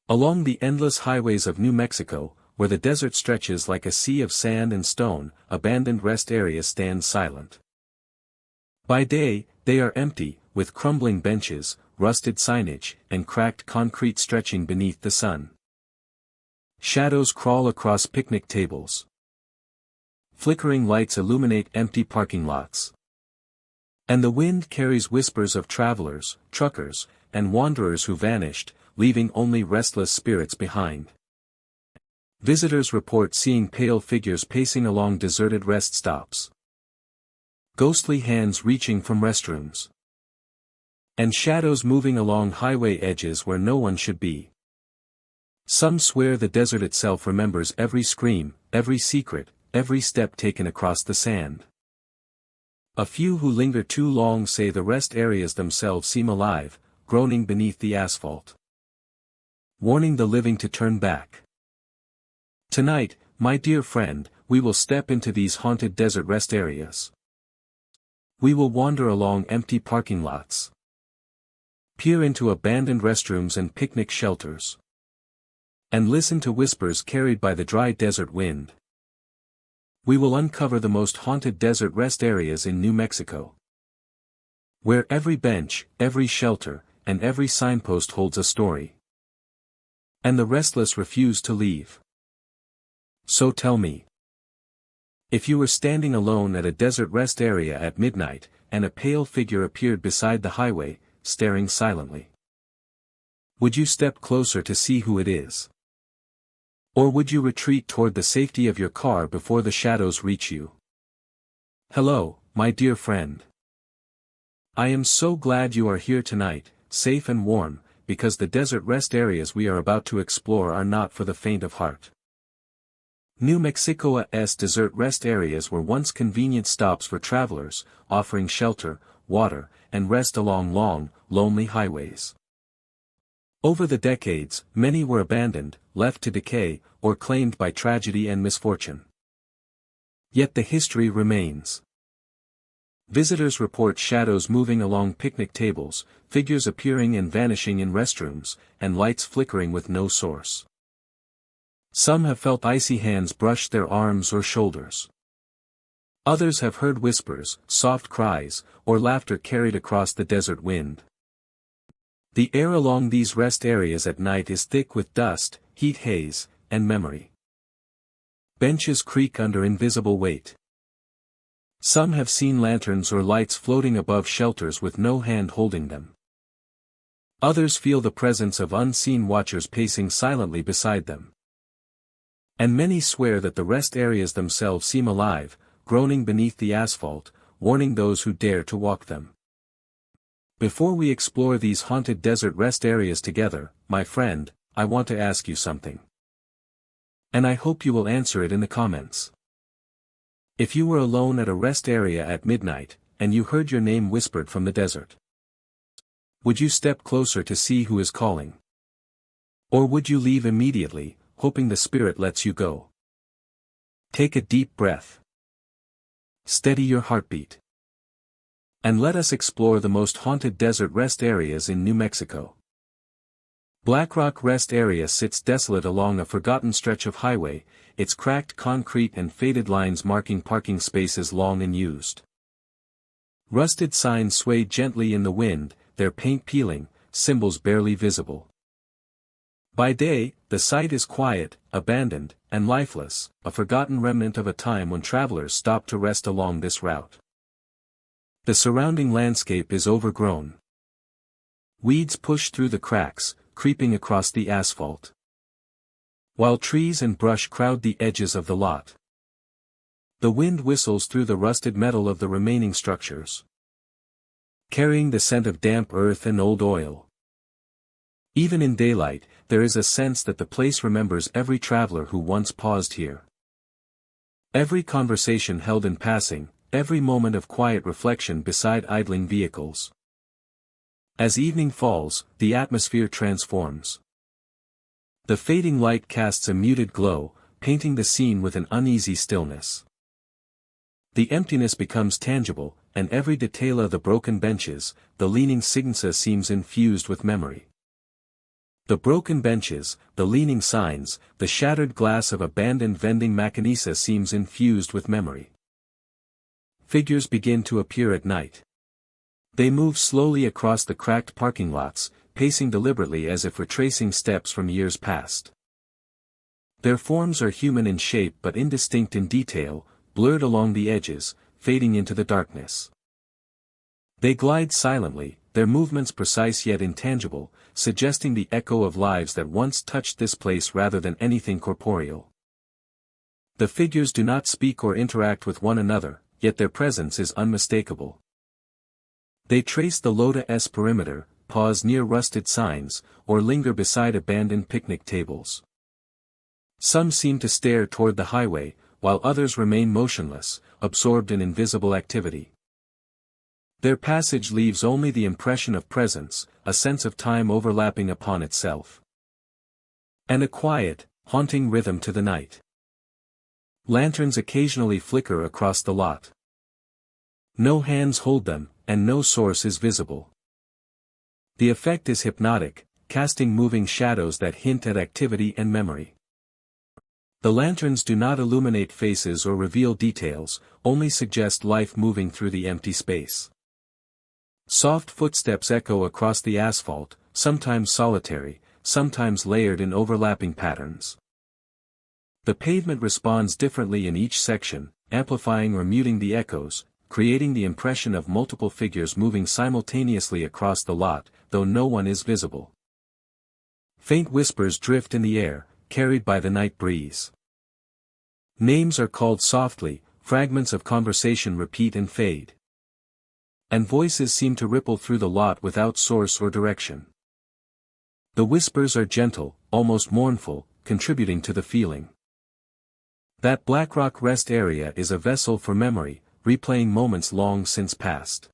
Along the endless highways of New Mexico, where the desert stretches like a sea of sand and stone, abandoned rest areas stand silent. By day, they are empty, with crumbling benches, rusted signage, and cracked concrete stretching beneath the sun. Shadows crawl across picnic tables. Flickering lights illuminate empty parking lots. And the wind carries whispers of travelers, truckers, and wanderers who vanished, leaving only restless spirits behind. Visitors report seeing pale figures pacing along deserted rest stops. Ghostly hands reaching from restrooms. And shadows moving along highway edges where no one should be. Some swear the desert itself remembers every scream, every secret, every step taken across the sand. A few who linger too long say the rest areas themselves seem alive, groaning beneath the asphalt. Warning the living to turn back. Tonight, my dear friend, we will step into these haunted desert rest areas. We will wander along empty parking lots. Peer into abandoned restrooms and picnic shelters. And listen to whispers carried by the dry desert wind. We will uncover the most haunted desert rest areas in New Mexico. Where every bench, every shelter, and every signpost holds a story. And the restless refuse to leave. So tell me. If you were standing alone at a desert rest area at midnight, and a pale figure appeared beside the highway, staring silently. Would you step closer to see who it is? Or would you retreat toward the safety of your car before the shadows reach you? Hello, my dear friend. I am so glad you are here tonight, safe and warm, because the desert rest areas we are about to explore are not for the faint of heart. New Mexico's desert rest areas were once convenient stops for travelers, offering shelter, water, and rest along long, lonely highways. Over the decades, many were abandoned, left to decay, or claimed by tragedy and misfortune. Yet the history remains. Visitors report shadows moving along picnic tables, figures appearing and vanishing in restrooms, and lights flickering with no source. Some have felt icy hands brush their arms or shoulders. Others have heard whispers, soft cries, or laughter carried across the desert wind. The air along these rest areas at night is thick with dust, heat haze, and memory. Benches creak under invisible weight. Some have seen lanterns or lights floating above shelters with no hand holding them. Others feel the presence of unseen watchers pacing silently beside them. And many swear that the rest areas themselves seem alive, groaning beneath the asphalt, warning those who dare to walk them. Before we explore these haunted desert rest areas together, my friend, I want to ask you something. And I hope you will answer it in the comments. If you were alone at a rest area at midnight, and you heard your name whispered from the desert, would you step closer to see who is calling? Or would you leave immediately, hoping the spirit lets you go? Take a deep breath. Steady your heartbeat. And let us explore the most haunted desert rest areas in New Mexico. Black Rock Rest Area sits desolate along a forgotten stretch of highway, its cracked concrete and faded lines marking parking spaces long unused. Rusted signs sway gently in the wind, their paint peeling, symbols barely visible. By day, the site is quiet, abandoned, and lifeless, a forgotten remnant of a time when travelers stopped to rest along this route. The surrounding landscape is overgrown. Weeds push through the cracks, creeping across the asphalt. While trees and brush crowd the edges of the lot. The wind whistles through the rusted metal of the remaining structures, carrying the scent of damp earth and old oil. Even in daylight, there is a sense that the place remembers every traveler who once paused here. Every conversation held in passing, every moment of quiet reflection beside idling vehicles. As evening falls, the atmosphere transforms. The fading light casts a muted glow, painting the scene with an uneasy stillness. The emptiness becomes tangible, and every detail of the broken benches, the leaning signature seems infused with memory. The broken benches, the leaning signs, the shattered glass of abandoned vending machinisa seems infused with memory. Figures begin to appear at night. They move slowly across the cracked parking lots, pacing deliberately as if retracing steps from years past. Their forms are human in shape but indistinct in detail, blurred along the edges, fading into the darkness. They glide silently, their movements precise yet intangible, suggesting the echo of lives that once touched this place rather than anything corporeal. The figures do not speak or interact with one another, yet their presence is unmistakable. They trace the Loda's perimeter, pause near rusted signs, or linger beside abandoned picnic tables. Some seem to stare toward the highway, while others remain motionless, absorbed in invisible activity. Their passage leaves only the impression of presence, a sense of time overlapping upon itself. And a quiet, haunting rhythm to the night. Lanterns occasionally flicker across the lot. No hands hold them, and no source is visible. The effect is hypnotic, casting moving shadows that hint at activity and memory. The lanterns do not illuminate faces or reveal details, only suggest life moving through the empty space. Soft footsteps echo across the asphalt, sometimes solitary, sometimes layered in overlapping patterns. The pavement responds differently in each section, amplifying or muting the echoes, creating the impression of multiple figures moving simultaneously across the lot, though no one is visible. Faint whispers drift in the air, carried by the night breeze. Names are called softly, fragments of conversation repeat and fade. And voices seem to ripple through the lot without source or direction. The whispers are gentle, almost mournful, contributing to the feeling. That Blackrock rest area is a vessel for memory, replaying moments long since past.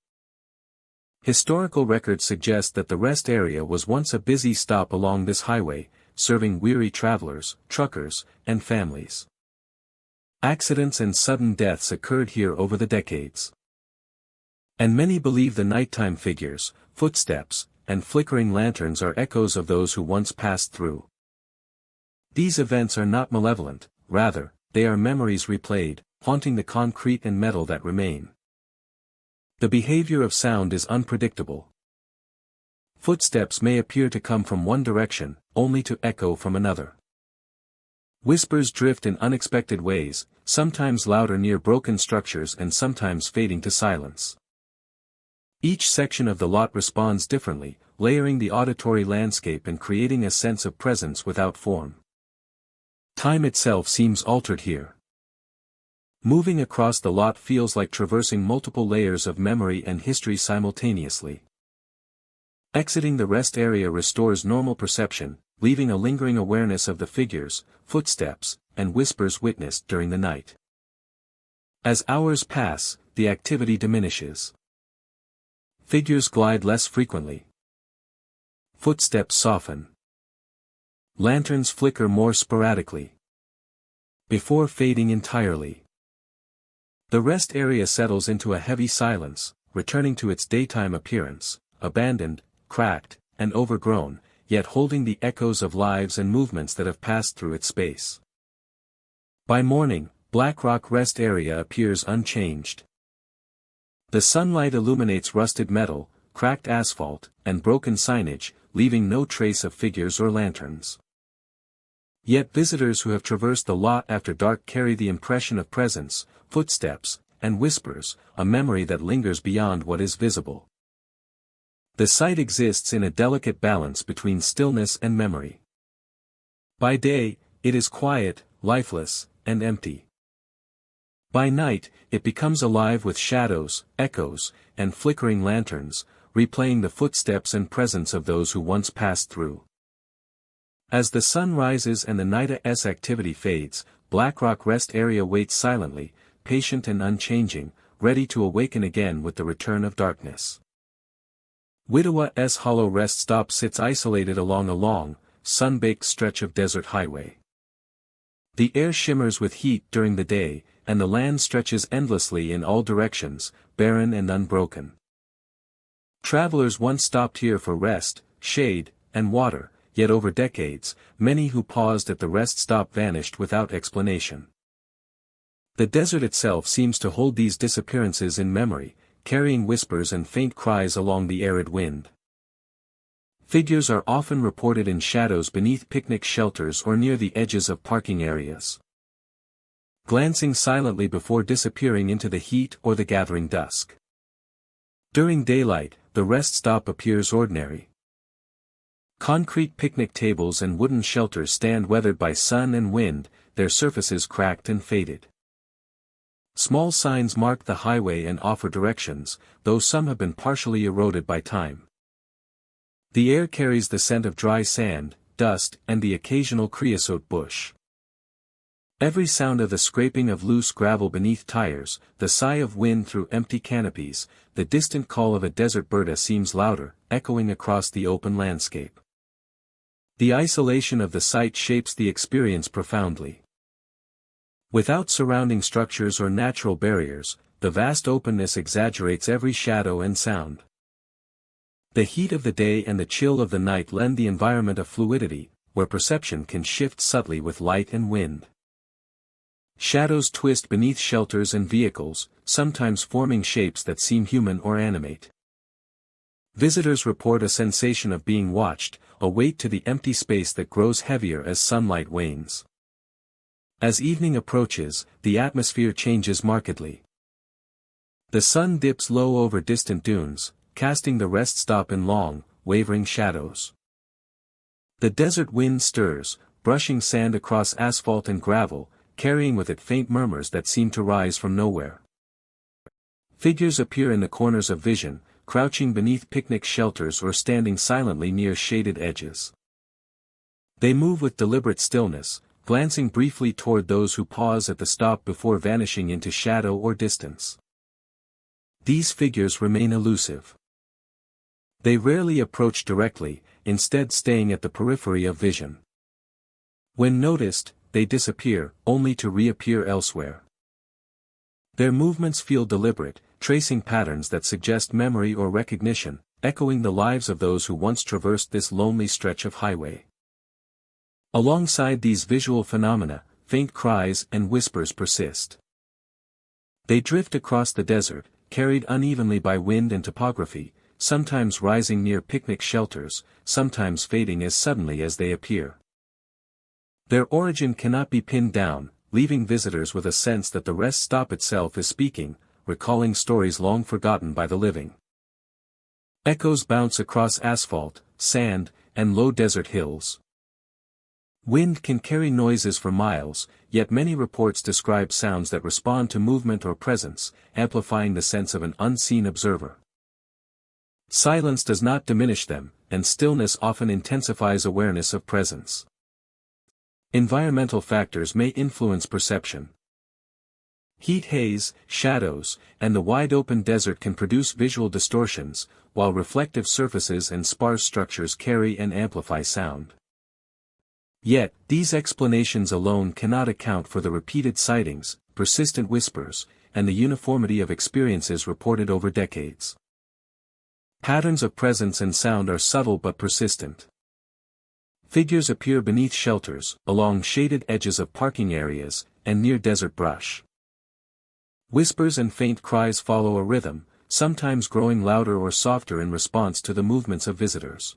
Historical records suggest that the rest area was once a busy stop along this highway, serving weary travelers, truckers, and families. Accidents and sudden deaths occurred here over the decades. And many believe the nighttime figures, footsteps, and flickering lanterns are echoes of those who once passed through. These events are not malevolent, rather, they are memories replayed, haunting the concrete and metal that remain. The behavior of sound is unpredictable. Footsteps may appear to come from one direction, only to echo from another. Whispers drift in unexpected ways, sometimes louder near broken structures and sometimes fading to silence. Each section of the lot responds differently, layering the auditory landscape and creating a sense of presence without form. Time itself seems altered here. Moving across the lot feels like traversing multiple layers of memory and history simultaneously. Exiting the rest area restores normal perception, leaving a lingering awareness of the figures, footsteps, and whispers witnessed during the night. As hours pass, the activity diminishes. Figures glide less frequently. Footsteps soften. Lanterns flicker more sporadically. Before fading entirely. The rest area settles into a heavy silence, returning to its daytime appearance, abandoned, cracked, and overgrown, yet holding the echoes of lives and movements that have passed through its space. By morning, Blackrock rest area appears unchanged. The sunlight illuminates rusted metal, cracked asphalt, and broken signage, leaving no trace of figures or lanterns. Yet visitors who have traversed the lot after dark carry the impression of presence, footsteps, and whispers, a memory that lingers beyond what is visible. The site exists in a delicate balance between stillness and memory. By day, it is quiet, lifeless, and empty. By night, it becomes alive with shadows, echoes, and flickering lanterns, replaying the footsteps and presence of those who once passed through. As the sun rises and the night's activity fades, Blackrock rest area waits silently, patient and unchanging, ready to awaken again with the return of darkness. Widowa's Hollow rest stop sits isolated along a long, sun-baked stretch of desert highway. The air shimmers with heat during the day, and the land stretches endlessly in all directions, barren and unbroken. Travelers once stopped here for rest, shade, and water, yet over decades, many who paused at the rest stop vanished without explanation. The desert itself seems to hold these disappearances in memory, carrying whispers and faint cries along the arid wind. Figures are often reported in shadows beneath picnic shelters or near the edges of parking areas, glancing silently before disappearing into the heat or the gathering dusk. During daylight, the rest stop appears ordinary. Concrete picnic tables and wooden shelters stand weathered by sun and wind, their surfaces cracked and faded. Small signs mark the highway and offer directions, though some have been partially eroded by time. The air carries the scent of dry sand, dust, and the occasional creosote bush. Every sound of the scraping of loose gravel beneath tires, the sigh of wind through empty canopies, the distant call of a desert bird seems louder, echoing across the open landscape. The isolation of the site shapes the experience profoundly. Without surrounding structures or natural barriers, the vast openness exaggerates every shadow and sound. The heat of the day and the chill of the night lend the environment a fluidity, where perception can shift subtly with light and wind. Shadows twist beneath shelters and vehicles, sometimes forming shapes that seem human or animate. Visitors report a sensation of being watched, a weight to the empty space that grows heavier as sunlight wanes. As evening approaches, the atmosphere changes markedly. The sun dips low over distant dunes, casting the rest stop in long, wavering shadows. The desert wind stirs, brushing sand across asphalt and gravel, carrying with it faint murmurs that seem to rise from nowhere. Figures appear in the corners of vision, crouching beneath picnic shelters or standing silently near shaded edges. They move with deliberate stillness, glancing briefly toward those who pause at the stop before vanishing into shadow or distance. These figures remain elusive. They rarely approach directly, instead staying at the periphery of vision. When noticed, they disappear, only to reappear elsewhere. Their movements feel deliberate, tracing patterns that suggest memory or recognition, echoing the lives of those who once traversed this lonely stretch of highway. Alongside these visual phenomena, faint cries and whispers persist. They drift across the desert, carried unevenly by wind and topography, sometimes rising near picnic shelters, sometimes fading as suddenly as they appear. Their origin cannot be pinned down, leaving visitors with a sense that the rest stop itself is speaking, recalling stories long forgotten by the living. Echoes bounce across asphalt, sand, and low desert hills. Wind can carry noises for miles, yet many reports describe sounds that respond to movement or presence, amplifying the sense of an unseen observer. Silence does not diminish them, and stillness often intensifies awareness of presence. Environmental factors may influence perception. Heat haze, shadows, and the wide-open desert can produce visual distortions, while reflective surfaces and sparse structures carry and amplify sound. Yet, these explanations alone cannot account for the repeated sightings, persistent whispers, and the uniformity of experiences reported over decades. Patterns of presence and sound are subtle but persistent. Figures appear beneath shelters, along shaded edges of parking areas, and near desert brush. Whispers and faint cries follow a rhythm, sometimes growing louder or softer in response to the movements of visitors.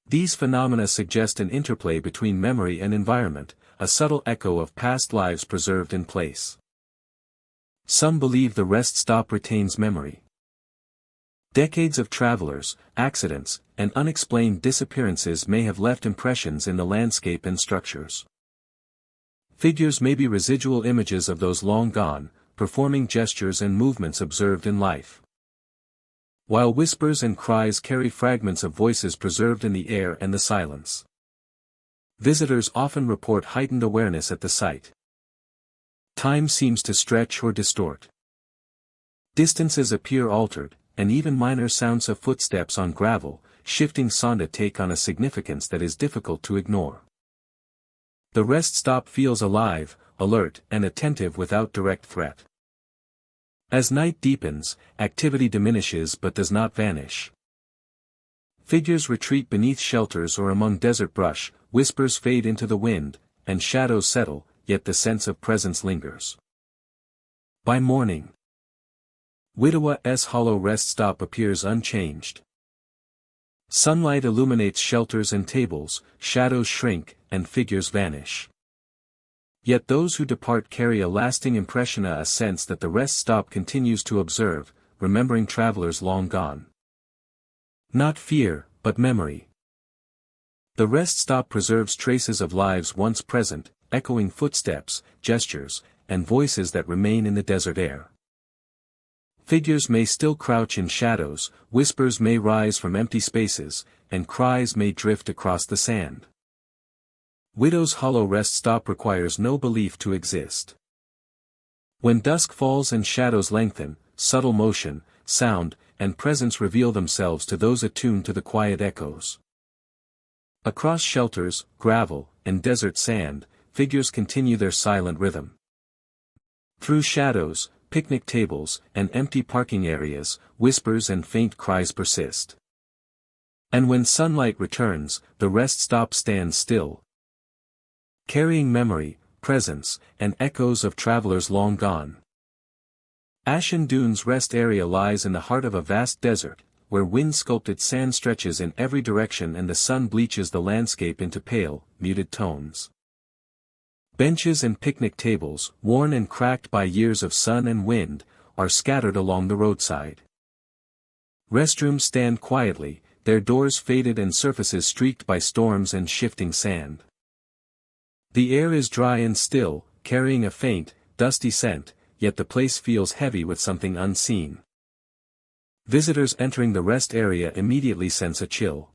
These phenomena suggest an interplay between memory and environment, a subtle echo of past lives preserved in place. Some believe the rest stop retains memory. Decades of travelers, accidents, and unexplained disappearances may have left impressions in the landscape and structures. Figures may be residual images of those long gone, performing gestures and movements observed in life. While whispers and cries carry fragments of voices preserved in the air and the silence. Visitors often report heightened awareness at the site. Time seems to stretch or distort. Distances appear altered, and even minor sounds of footsteps on gravel, shifting sand take on a significance that is difficult to ignore. The rest stop feels alive, alert, and attentive without direct threat. As night deepens, activity diminishes but does not vanish. Figures retreat beneath shelters or among desert brush, whispers fade into the wind, and shadows settle, yet the sense of presence lingers. By morning, Widowa's hollow rest stop appears unchanged. Sunlight illuminates shelters and tables, shadows shrink, and figures vanish. Yet those who depart carry a lasting impression, a sense that the rest stop continues to observe, remembering travelers long gone. Not fear, but memory. The rest stop preserves traces of lives once present, echoing footsteps, gestures, and voices that remain in the desert air. Figures may still crouch in shadows, whispers may rise from empty spaces, and cries may drift across the sand. Widow's hollow rest stop requires no belief to exist. When dusk falls and shadows lengthen, subtle motion, sound, and presence reveal themselves to those attuned to the quiet echoes. Across shelters, gravel, and desert sand, figures continue their silent rhythm. Through shadows, picnic tables, and empty parking areas, whispers and faint cries persist. And when sunlight returns, the rest stop stands still, carrying memory, presence, and echoes of travelers long gone. Ashen Dunes Rest Area lies in the heart of a vast desert, where wind-sculpted sand stretches in every direction and the sun bleaches the landscape into pale, muted tones. Benches and picnic tables, worn and cracked by years of sun and wind, are scattered along the roadside. Restrooms stand quietly, their doors faded and surfaces streaked by storms and shifting sand. The air is dry and still, carrying a faint, dusty scent, yet the place feels heavy with something unseen. Visitors entering the rest area immediately sense a chill.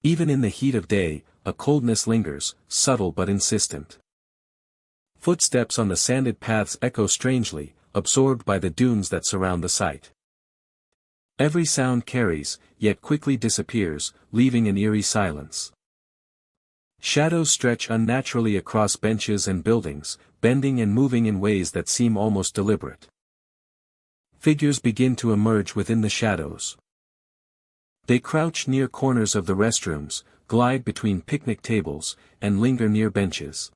Even in the heat of day, a coldness lingers, subtle but insistent. Footsteps on the sanded paths echo strangely, absorbed by the dunes that surround the site. Every sound carries, yet quickly disappears, leaving an eerie silence. Shadows stretch unnaturally across benches and buildings, bending and moving in ways that seem almost deliberate. Figures begin to emerge within the shadows. They crouch near corners of the restrooms, glide between picnic tables, and linger near benches.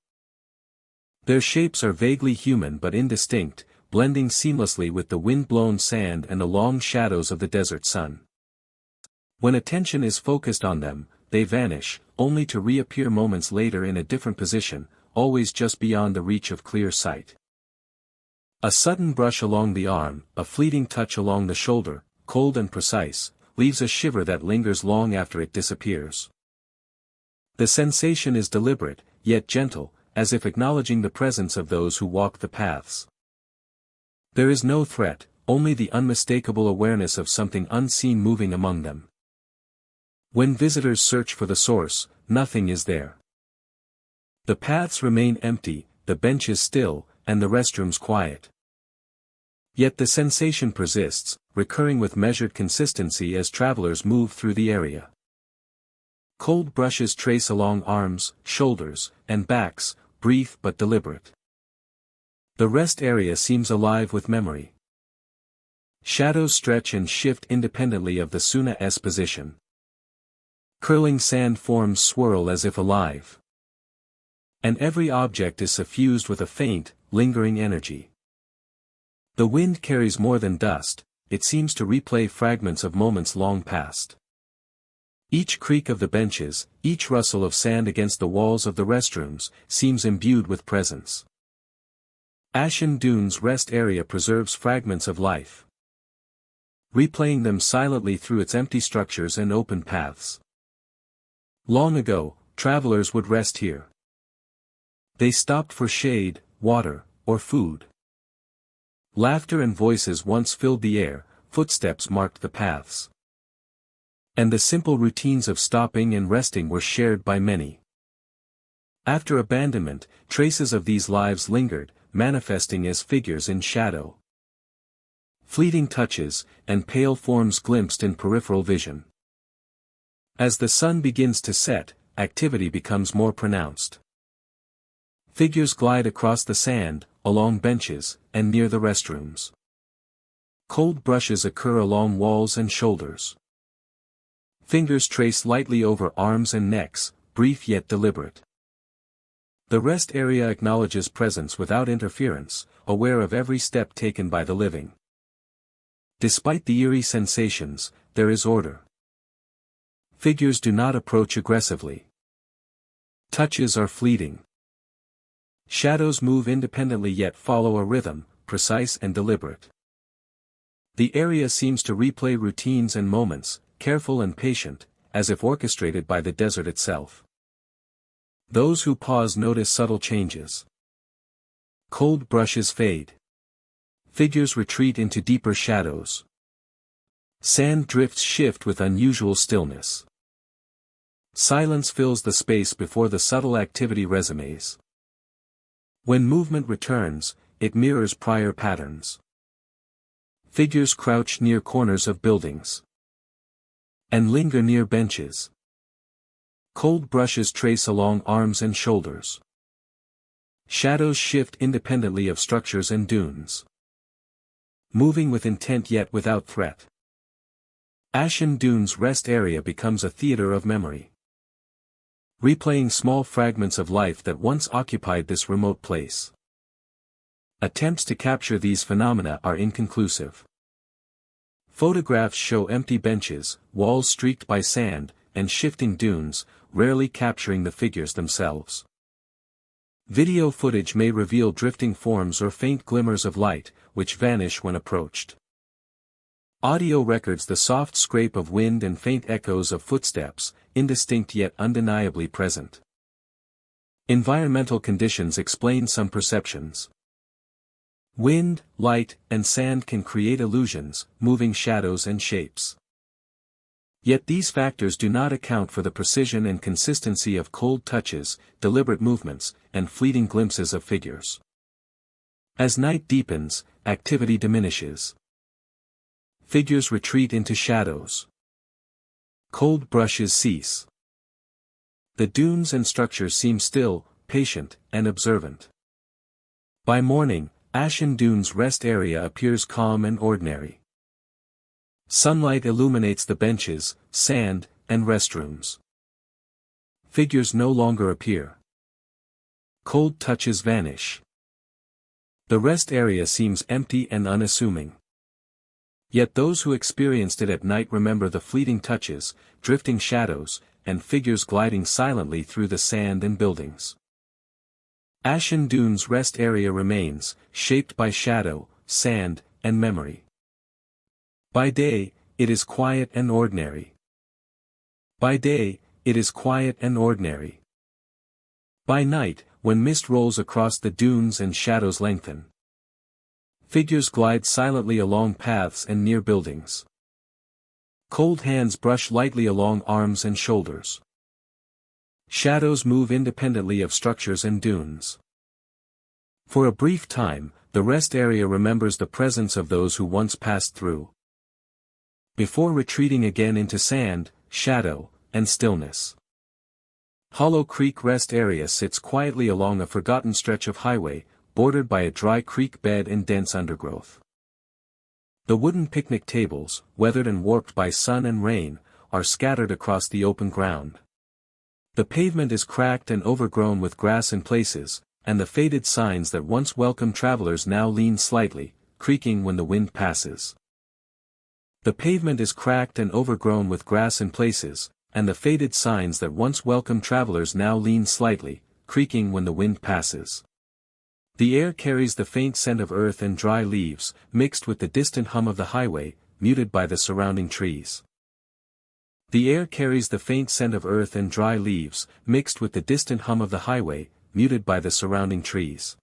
Their shapes are vaguely human but indistinct, blending seamlessly with the wind-blown sand and the long shadows of the desert sun. When attention is focused on them, they vanish, only to reappear moments later in a different position, always just beyond the reach of clear sight. A sudden brush along the arm, a fleeting touch along the shoulder, cold and precise, leaves a shiver that lingers long after it disappears. The sensation is deliberate, yet gentle, as if acknowledging the presence of those who walk the paths. There is no threat, only the unmistakable awareness of something unseen moving among them. When visitors search for the source, nothing is there. The paths remain empty, the benches still, and the restrooms quiet. Yet the sensation persists, recurring with measured consistency as travelers move through the area. Cold brushes trace along arms, shoulders, and backs, brief but deliberate. The rest area seems alive with memory. Shadows stretch and shift independently of the Suna's position. Curling sand forms swirl as if alive. And every object is suffused with a faint, lingering energy. The wind carries more than dust, it seems to replay fragments of moments long past. Each creak of the benches, each rustle of sand against the walls of the restrooms, seems imbued with presence. Ashen Dunes Rest Area preserves fragments of life, replaying them silently through its empty structures and open paths. Long ago, travelers would rest here. They stopped for shade, water, or food. Laughter and voices once filled the air, footsteps marked the paths. And the simple routines of stopping and resting were shared by many. After abandonment, traces of these lives lingered, manifesting as figures in shadow. Fleeting touches, and pale forms glimpsed in peripheral vision. As the sun begins to set, activity becomes more pronounced. Figures glide across the sand, along benches, and near the restrooms. Cold brushes occur along walls and shoulders. Fingers trace lightly over arms and necks, brief yet deliberate. The rest area acknowledges presence without interference, aware of every step taken by the living. Despite the eerie sensations, there is order. Figures do not approach aggressively. Touches are fleeting. Shadows move independently yet follow a rhythm, precise and deliberate. The area seems to replay routines and moments, careful and patient, as if orchestrated by the desert itself. Those who pause notice subtle changes. Cold brushes fade. Figures retreat into deeper shadows. Sand drifts shift with unusual stillness. Silence fills the space before the subtle activity resumes. When movement returns, it mirrors prior patterns. Figures crouch near corners of buildings. And linger near benches. Cold brushes trace along arms and shoulders. Shadows shift independently of structures and dunes. Moving with intent yet without threat. Ashen Dunes rest area becomes a theater of memory. Replaying small fragments of life that once occupied this remote place. Attempts to capture these phenomena are inconclusive. Photographs show empty benches, walls streaked by sand, and shifting dunes, rarely capturing the figures themselves. Video footage may reveal drifting forms or faint glimmers of light, which vanish when approached. Audio records the soft scrape of wind and faint echoes of footsteps, indistinct yet undeniably present. Environmental conditions explain some perceptions. Wind, light, and sand can create illusions, moving shadows and shapes. Yet these factors do not account for the precision and consistency of cold touches, deliberate movements, and fleeting glimpses of figures. As night deepens, activity diminishes. Figures retreat into shadows. Cold brushes cease. The dunes and structures seem still, patient, and observant. By morning, Ashen Dunes rest area appears calm and ordinary. Sunlight illuminates the benches, sand, and restrooms. Figures no longer appear. Cold touches vanish. The rest area seems empty and unassuming. Yet those who experienced it at night remember the fleeting touches, drifting shadows, and figures gliding silently through the sand and buildings. Ashen Dunes rest area remains, shaped by shadow, sand, and memory. By day, it is quiet and ordinary. By day, it is quiet and ordinary. By night, when mist rolls across the dunes and shadows lengthen. Figures glide silently along paths and near buildings. Cold hands brush lightly along arms and shoulders. Shadows move independently of structures and dunes. For a brief time, the rest area remembers the presence of those who once passed through. Before retreating again into sand, shadow, and stillness. Hollow Creek rest area sits quietly along a forgotten stretch of highway, bordered by a dry creek bed and dense undergrowth. The wooden picnic tables, weathered and warped by sun and rain, are scattered across the open ground. The pavement is cracked and overgrown with grass in places, and the faded signs that once welcomed travelers now lean slightly, creaking when the wind passes. The pavement is cracked and overgrown with grass in places, and the faded signs that once welcomed travelers now lean slightly, creaking when the wind passes. The air carries the faint scent of earth and dry leaves, mixed with the distant hum of the highway, muted by the surrounding trees. The air carries the faint scent of earth and dry leaves, mixed with the distant hum of the highway, muted by the surrounding trees.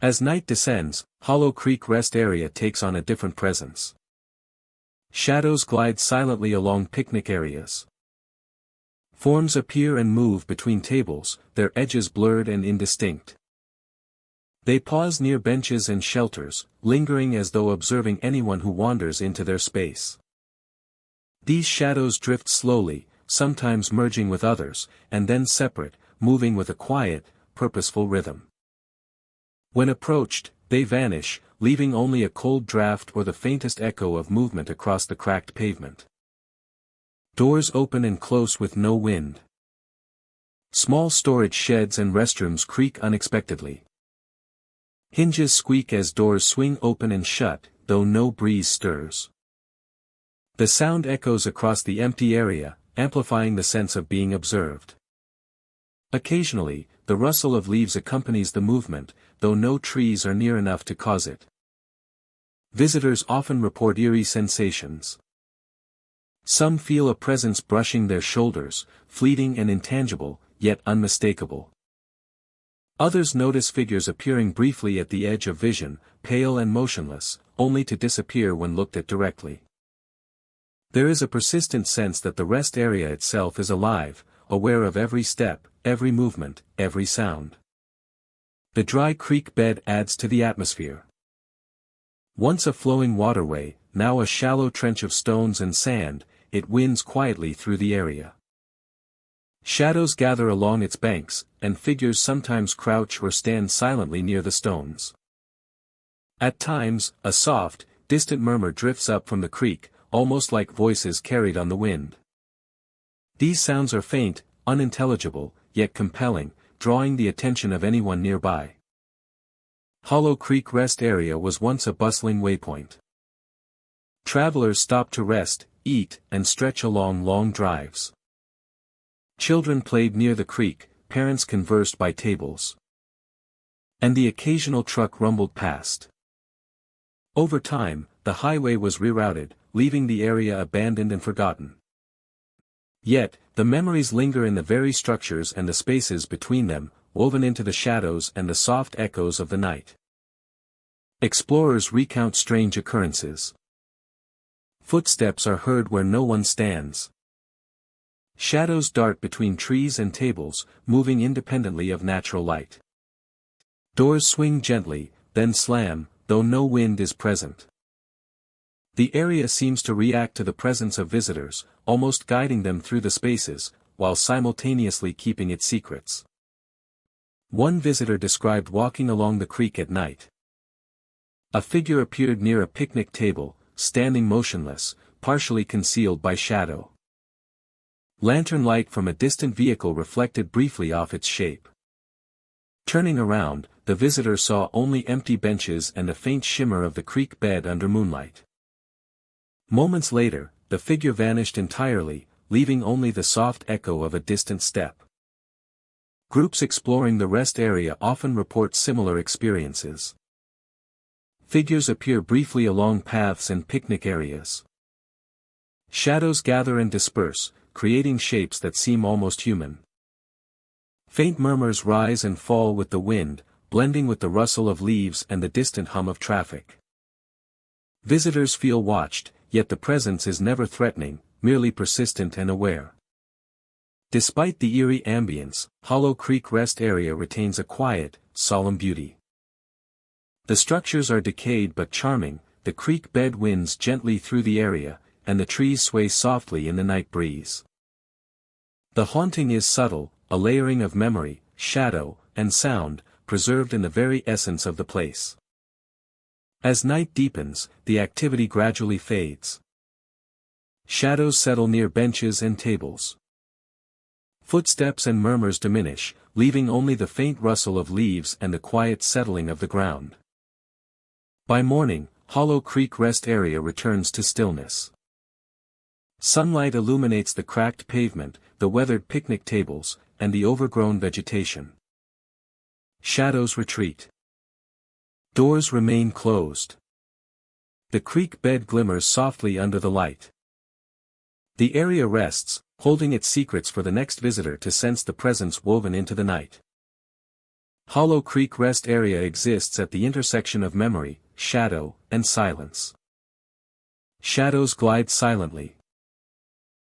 As night descends, Hollow Creek rest area takes on a different presence. Shadows glide silently along picnic areas. Forms appear and move between tables, their edges blurred and indistinct. They pause near benches and shelters, lingering as though observing anyone who wanders into their space. These shadows drift slowly, sometimes merging with others, and then separate, moving with a quiet, purposeful rhythm. When approached, they vanish, leaving only a cold draft or the faintest echo of movement across the cracked pavement. Doors open and close with no wind. Small storage sheds and restrooms creak unexpectedly. Hinges squeak as doors swing open and shut, though no breeze stirs. The sound echoes across the empty area, amplifying the sense of being observed. Occasionally, the rustle of leaves accompanies the movement, though no trees are near enough to cause it. Visitors often report eerie sensations. Some feel a presence brushing their shoulders, fleeting and intangible, yet unmistakable. Others notice figures appearing briefly at the edge of vision, pale and motionless, only to disappear when looked at directly. There is a persistent sense that the rest area itself is alive, aware of every step, every movement, every sound. The dry creek bed adds to the atmosphere. Once a flowing waterway, now a shallow trench of stones and sand, it winds quietly through the area. Shadows gather along its banks, and figures sometimes crouch or stand silently near the stones. At times, a soft, distant murmur drifts up from the creek, almost like voices carried on the wind. These sounds are faint, unintelligible, yet compelling, drawing the attention of anyone nearby. Hollow Creek Rest Area was once a bustling waypoint. Travelers stopped to rest, eat, and stretch along long drives. Children played near the creek, parents conversed by tables. And the occasional truck rumbled past. Over time, the highway was rerouted, leaving the area abandoned and forgotten. Yet, the memories linger in the very structures and the spaces between them, woven into the shadows and the soft echoes of the night. Explorers recount strange occurrences. Footsteps are heard where no one stands. Shadows dart between trees and tables, moving independently of natural light. Doors swing gently, then slam, though no wind is present. The area seems to react to the presence of visitors, almost guiding them through the spaces, while simultaneously keeping its secrets. One visitor described walking along the creek at night. A figure appeared near a picnic table, standing motionless, partially concealed by shadow. Lantern light from a distant vehicle reflected briefly off its shape. Turning around, the visitor saw only empty benches and a faint shimmer of the creek bed under moonlight. Moments later, the figure vanished entirely, leaving only the soft echo of a distant step. Groups exploring the rest area often report similar experiences. Figures appear briefly along paths and picnic areas. Shadows gather and disperse, creating shapes that seem almost human. Faint murmurs rise and fall with the wind, blending with the rustle of leaves and the distant hum of traffic. Visitors feel watched, yet the presence is never threatening, merely persistent and aware. Despite the eerie ambience, Hollow Creek Rest Area retains a quiet, solemn beauty. The structures are decayed but charming, the creek bed winds gently through the area, and the trees sway softly in the night breeze. The haunting is subtle, a layering of memory, shadow, and sound, preserved in the very essence of the place. As night deepens, the activity gradually fades. Shadows settle near benches and tables. Footsteps and murmurs diminish, leaving only the faint rustle of leaves and the quiet settling of the ground. By morning, Hollow Creek Rest Area returns to stillness. Sunlight illuminates the cracked pavement, the weathered picnic tables, and the overgrown vegetation. Shadows retreat. Doors remain closed. The creek bed glimmers softly under the light. The area rests, holding its secrets for the next visitor to sense the presence woven into the night. Hollow Creek Rest Area exists at the intersection of memory, shadow, and silence. Shadows glide silently.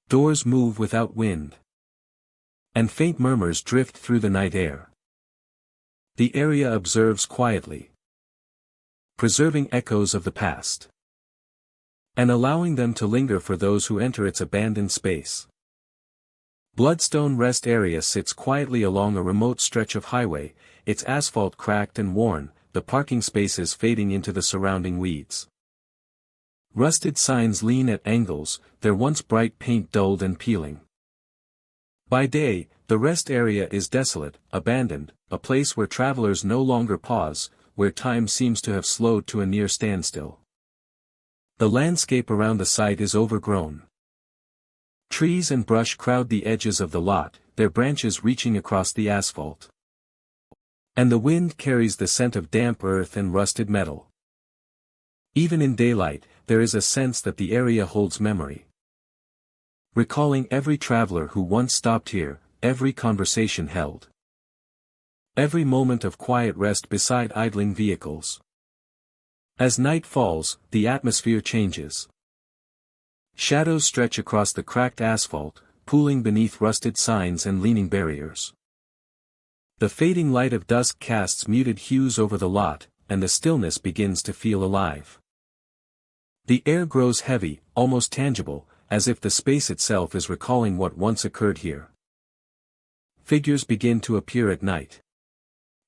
Doors move without wind. And faint murmurs drift through the night air. The area observes quietly, preserving echoes of the past, and allowing them to linger for those who enter its abandoned space. Bloodstone Rest Area sits quietly along a remote stretch of highway, its asphalt cracked and worn, the parking spaces fading into the surrounding weeds. Rusted signs lean at angles, their once bright paint dulled and peeling. By day, the rest area is desolate, abandoned, a place where travelers no longer pause, where time seems to have slowed to a near standstill. The landscape around the site is overgrown. Trees and brush crowd the edges of the lot, their branches reaching across the asphalt. And the wind carries the scent of damp earth and rusted metal. Even in daylight, there is a sense that the area holds memory. Recalling every traveler who once stopped here, every conversation held. Every moment of quiet rest beside idling vehicles. As night falls, the atmosphere changes. Shadows stretch across the cracked asphalt, pooling beneath rusted signs and leaning barriers. The fading light of dusk casts muted hues over the lot, and the stillness begins to feel alive. The air grows heavy, almost tangible, as if the space itself is recalling what once occurred here. Figures begin to appear at night.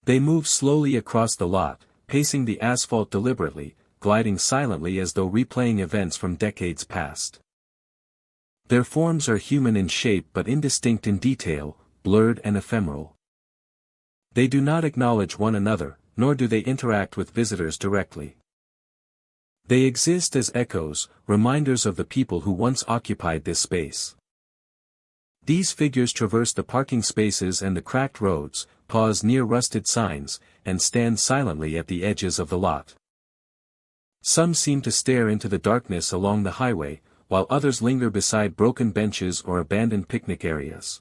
They move slowly across the lot, pacing the asphalt deliberately, gliding silently as though replaying events from decades past. Their forms are human in shape but indistinct in detail, blurred and ephemeral. They do not acknowledge one another, nor do they interact with visitors directly. They exist as echoes, reminders of the people who once occupied this space. These figures traverse the parking spaces and the cracked roads, pause near rusted signs, and stand silently at the edges of the lot. Some seem to stare into the darkness along the highway, while others linger beside broken benches or abandoned picnic areas.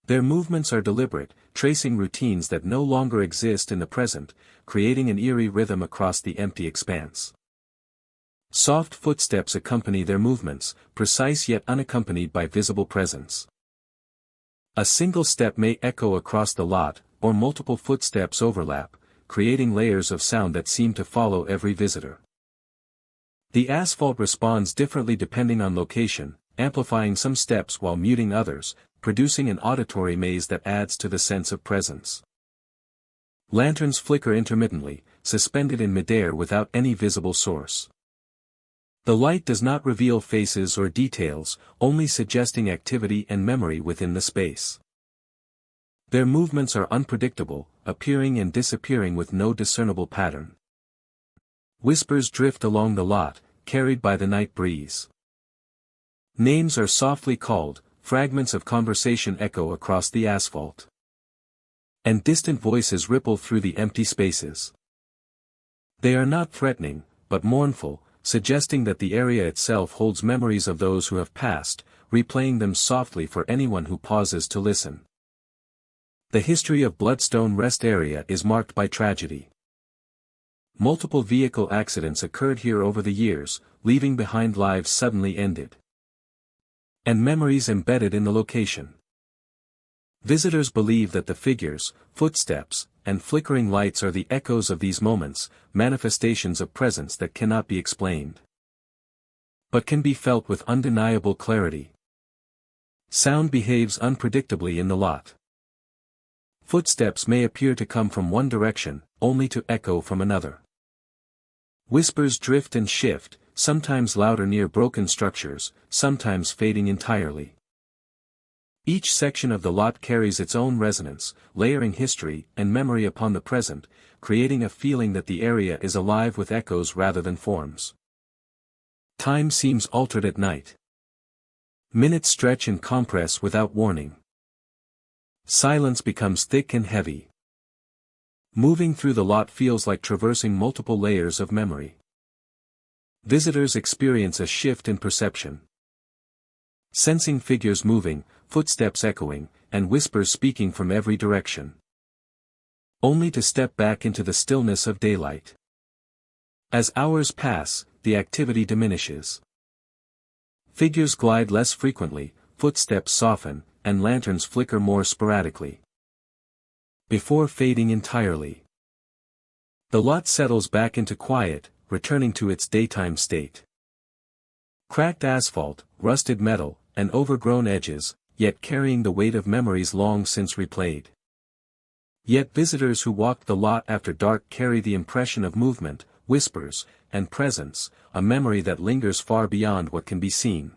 Their movements are deliberate, tracing routines that no longer exist in the present, creating an eerie rhythm across the empty expanse. Soft footsteps accompany their movements, precise yet unaccompanied by visible presence. A single step may echo across the lot, or multiple footsteps overlap, creating layers of sound that seem to follow every visitor. The asphalt responds differently depending on location, amplifying some steps while muting others, producing an auditory maze that adds to the sense of presence. Lanterns flicker intermittently, suspended in midair without any visible source. The light does not reveal faces or details, only suggesting activity and memory within the space. Their movements are unpredictable, appearing and disappearing with no discernible pattern. Whispers drift along the lot, carried by the night breeze. Names are softly called, fragments of conversation echo across the asphalt. And distant voices ripple through the empty spaces. They are not threatening, but mournful, suggesting that the area itself holds memories of those who have passed, replaying them softly for anyone who pauses to listen. The history of Bloodstone Rest Area is marked by tragedy. Multiple vehicle accidents occurred here over the years, leaving behind lives suddenly ended. And memories embedded in the location. Visitors believe that the figures, footsteps, and flickering lights are the echoes of these moments, manifestations of presence that cannot be explained, but can be felt with undeniable clarity. Sound behaves unpredictably in the lot. Footsteps may appear to come from one direction, only to echo from another. Whispers drift and shift, sometimes louder near broken structures, sometimes fading entirely. Each section of the lot carries its own resonance, layering history and memory upon the present, creating a feeling that the area is alive with echoes rather than forms. Time seems altered at night. Minutes stretch and compress without warning. Silence becomes thick and heavy. Moving through the lot feels like traversing multiple layers of memory. Visitors experience a shift in perception. Sensing figures moving, footsteps echoing, and whispers speaking from every direction. Only to step back into the stillness of daylight. As hours pass, the activity diminishes. Figures glide less frequently, footsteps soften, and lanterns flicker more sporadically. Before fading entirely. The lot settles back into quiet, returning to its daytime state. Cracked asphalt, rusted metal, and overgrown edges, yet carrying the weight of memories long since replayed. Yet visitors who walk the lot after dark carry the impression of movement, whispers, and presence, a memory that lingers far beyond what can be seen.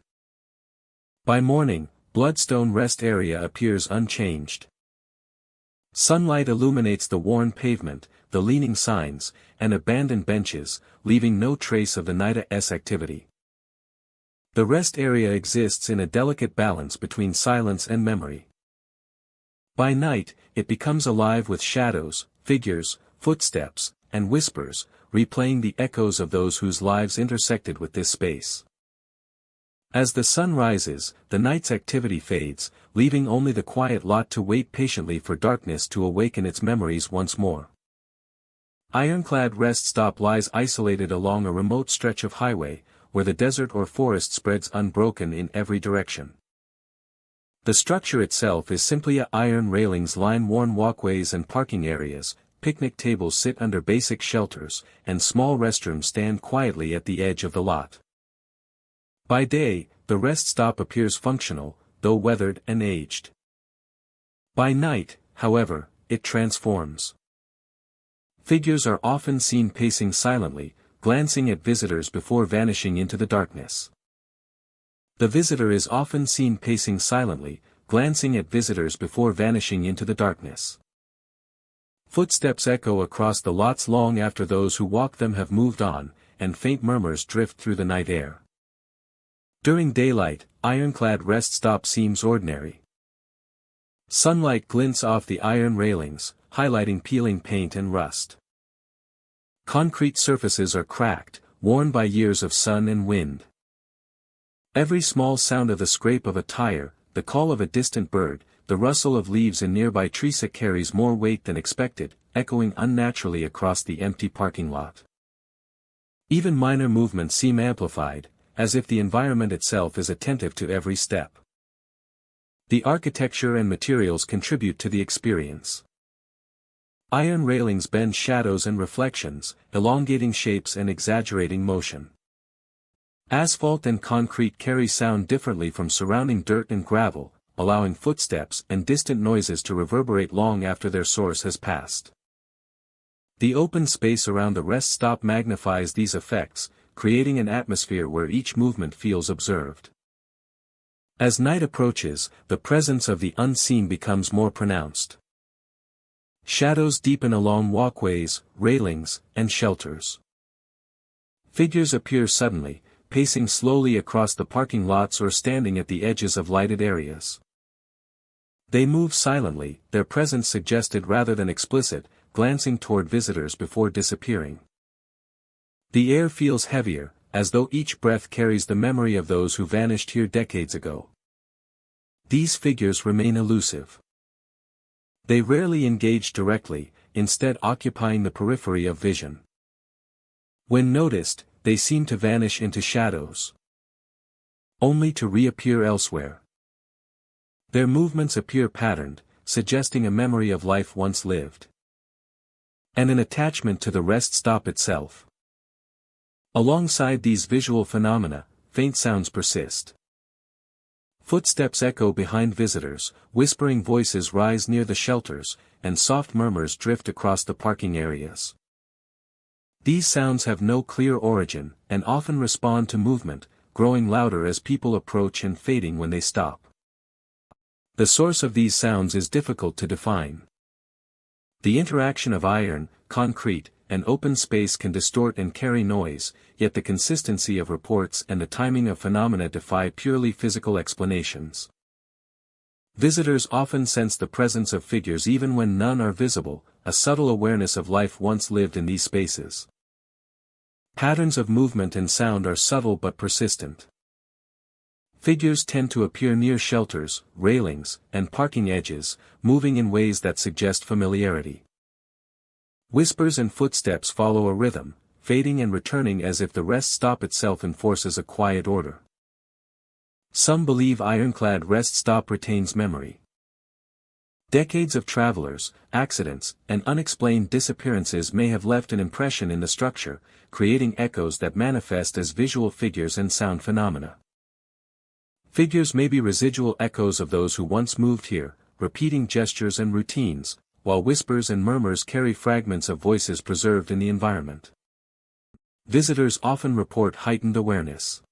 By morning, Bloodstone Rest Area appears unchanged. Sunlight illuminates the worn pavement, the leaning signs, and abandoned benches, leaving no trace of the night's activity. The rest area exists in a delicate balance between silence and memory. By night, it becomes alive with shadows, figures, footsteps, and whispers, replaying the echoes of those whose lives intersected with this space. As the sun rises, the night's activity fades, leaving only the quiet lot to wait patiently for darkness to awaken its memories once more. Ironclad Rest Stop lies isolated along a remote stretch of highway, where the desert or forest spreads unbroken in every direction. The structure itself is simply iron railings line worn walkways and parking areas, picnic tables sit under basic shelters, and small restrooms stand quietly at the edge of the lot. By day, the rest stop appears functional, though weathered and aged. By night, however, it transforms. Figures are often seen pacing silently, glancing at visitors before vanishing into the darkness. The visitor is often seen pacing silently, glancing at visitors before vanishing into the darkness. Footsteps echo across the lots long after those who walk them have moved on, and faint murmurs drift through the night air. During daylight, Ironclad Rest Stop seems ordinary. Sunlight glints off the iron railings, highlighting peeling paint and rust. Concrete surfaces are cracked, worn by years of sun and wind. Every small sound of the scrape of a tire, the call of a distant bird, the rustle of leaves in nearby trees carries more weight than expected, echoing unnaturally across the empty parking lot. Even minor movements seem amplified, as if the environment itself is attentive to every step. The architecture and materials contribute to the experience. Iron railings bend shadows and reflections, elongating shapes and exaggerating motion. Asphalt and concrete carry sound differently from surrounding dirt and gravel, allowing footsteps and distant noises to reverberate long after their source has passed. The open space around the rest stop magnifies these effects, creating an atmosphere where each movement feels observed. As night approaches, the presence of the unseen becomes more pronounced. Shadows deepen along walkways, railings, and shelters. Figures appear suddenly, pacing slowly across the parking lots or standing at the edges of lighted areas. They move silently, their presence suggested rather than explicit, glancing toward visitors before disappearing. The air feels heavier, as though each breath carries the memory of those who vanished here decades ago. These figures remain elusive. They rarely engage directly, instead occupying the periphery of vision. When noticed, they seem to vanish into shadows, only to reappear elsewhere. Their movements appear patterned, suggesting a memory of life once lived, and an attachment to the rest stop itself. Alongside these visual phenomena, faint sounds persist. Footsteps echo behind visitors, whispering voices rise near the shelters, and soft murmurs drift across the parking areas. These sounds have no clear origin, and often respond to movement, growing louder as people approach and fading when they stop. The source of these sounds is difficult to define. The interaction of iron, concrete, and open space can distort and carry noise, yet the consistency of reports and the timing of phenomena defy purely physical explanations. Visitors often sense the presence of figures even when none are visible, a subtle awareness of life once lived in these spaces. Patterns of movement and sound are subtle but persistent. Figures tend to appear near shelters, railings, and parking edges, moving in ways that suggest familiarity. Whispers and footsteps follow a rhythm, fading and returning as if the rest stop itself enforces a quiet order. Some believe Ironclad Rest Stop retains memory. Decades of travelers, accidents, and unexplained disappearances may have left an impression in the structure, creating echoes that manifest as visual figures and sound phenomena. Figures may be residual echoes of those who once moved here, repeating gestures and routines, while whispers and murmurs carry fragments of voices preserved in the environment. visitors often report heightened awareness.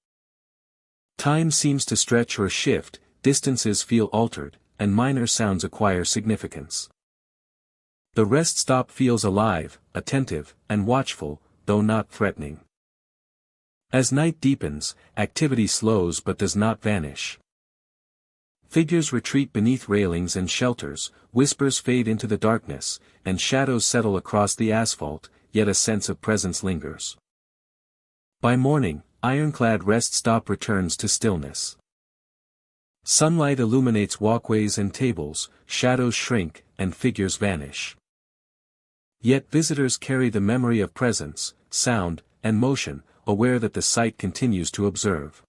Time seems to stretch or shift, distances feel altered, and minor sounds acquire significance. The rest stop feels alive, attentive, and watchful, though not threatening. As night deepens, activity slows but does not vanish. Figures retreat beneath railings and shelters, whispers fade into the darkness, and shadows settle across the asphalt, yet a sense of presence lingers. By morning, ironclad rest stop returns to stillness. Sunlight illuminates walkways and tables, shadows shrink, and figures vanish. Yet visitors carry the memory of presence, sound, and motion, aware that the site continues to observe.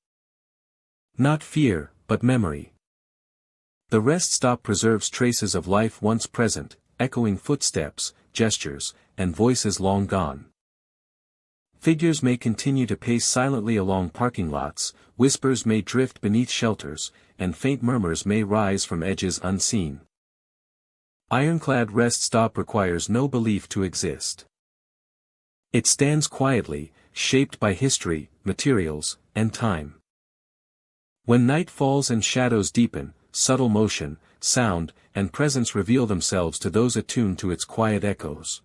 Not fear, but memory. The rest stop preserves traces of life once present, echoing footsteps, gestures, and voices long gone. Figures may continue to pace silently along parking lots, whispers may drift beneath shelters, and faint murmurs may rise from edges unseen. Ironclad rest stop requires no belief to exist. It stands quietly, shaped by history, materials, and time. When night falls and shadows deepen, subtle motion, sound, and presence reveal themselves to those attuned to its quiet echoes.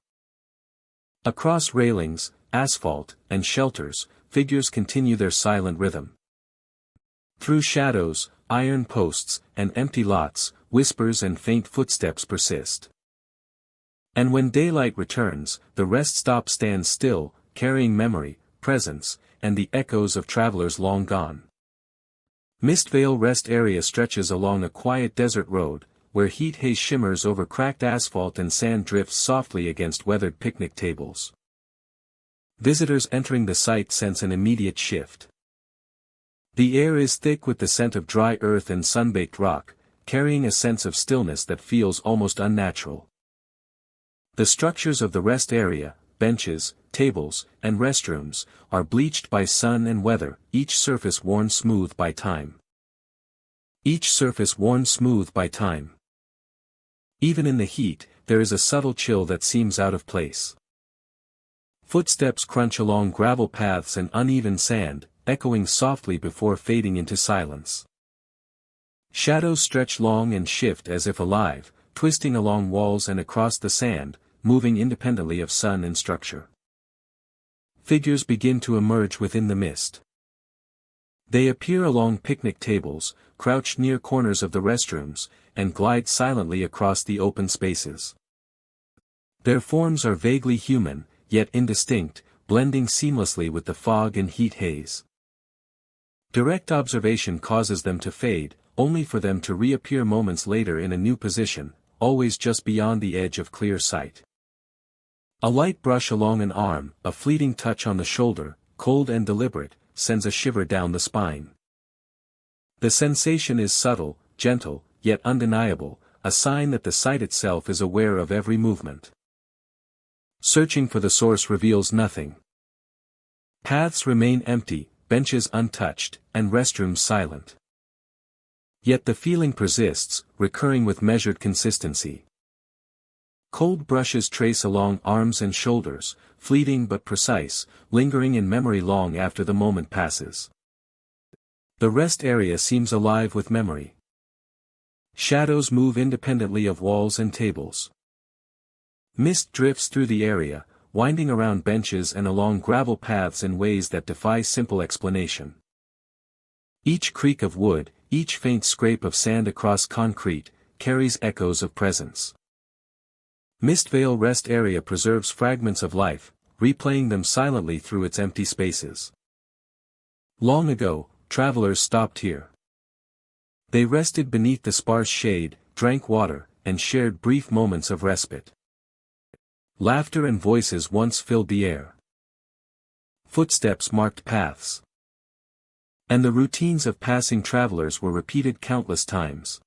Across railings, asphalt, and shelters, figures continue their silent rhythm. Through shadows, iron posts, and empty lots, whispers and faint footsteps persist. And when daylight returns, the rest stop stands still, carrying memory, presence, and the echoes of travelers long gone. Mistvale Rest Area stretches along a quiet desert road, where heat haze shimmers over cracked asphalt and sand drifts softly against weathered picnic tables. Visitors entering the site sense an immediate shift. The air is thick with the scent of dry earth and sun-baked rock, carrying a sense of stillness that feels almost unnatural. The structures of the rest area, benches, tables, and restrooms, are bleached by sun and weather, each surface worn smooth by time. Even in the heat, there is a subtle chill that seems out of place. Footsteps crunch along gravel paths and uneven sand, echoing softly before fading into silence. Shadows stretch long and shift as if alive, twisting along walls and across the sand, moving independently of sun and structure. Figures begin to emerge within the mist. They appear along picnic tables, crouch near corners of the restrooms, and glide silently across the open spaces. Their forms are vaguely human, yet indistinct, blending seamlessly with the fog and heat haze. Direct observation causes them to fade, only for them to reappear moments later in a new position, always just beyond the edge of clear sight. A light brush along an arm, a fleeting touch on the shoulder, cold and deliberate, sends a shiver down the spine. The sensation is subtle, gentle, yet undeniable, a sign that the site itself is aware of every movement. Searching for the source reveals nothing. Paths remain empty, benches untouched, and restrooms silent. Yet the feeling persists, recurring with measured consistency. Cold brushes trace along arms and shoulders, fleeting but precise, lingering in memory long after the moment passes. The rest area seems alive with memory. Shadows move independently of walls and tables. Mist drifts through the area, winding around benches and along gravel paths in ways that defy simple explanation. Each creak of wood, each faint scrape of sand across concrete, carries echoes of presence. Mistvale Rest Area preserves fragments of life, replaying them silently through its empty spaces. Long ago, travelers stopped here. They rested beneath the sparse shade, drank water, and shared brief moments of respite. Laughter and voices once filled the air. Footsteps marked paths. And the routines of passing travelers were repeated countless times.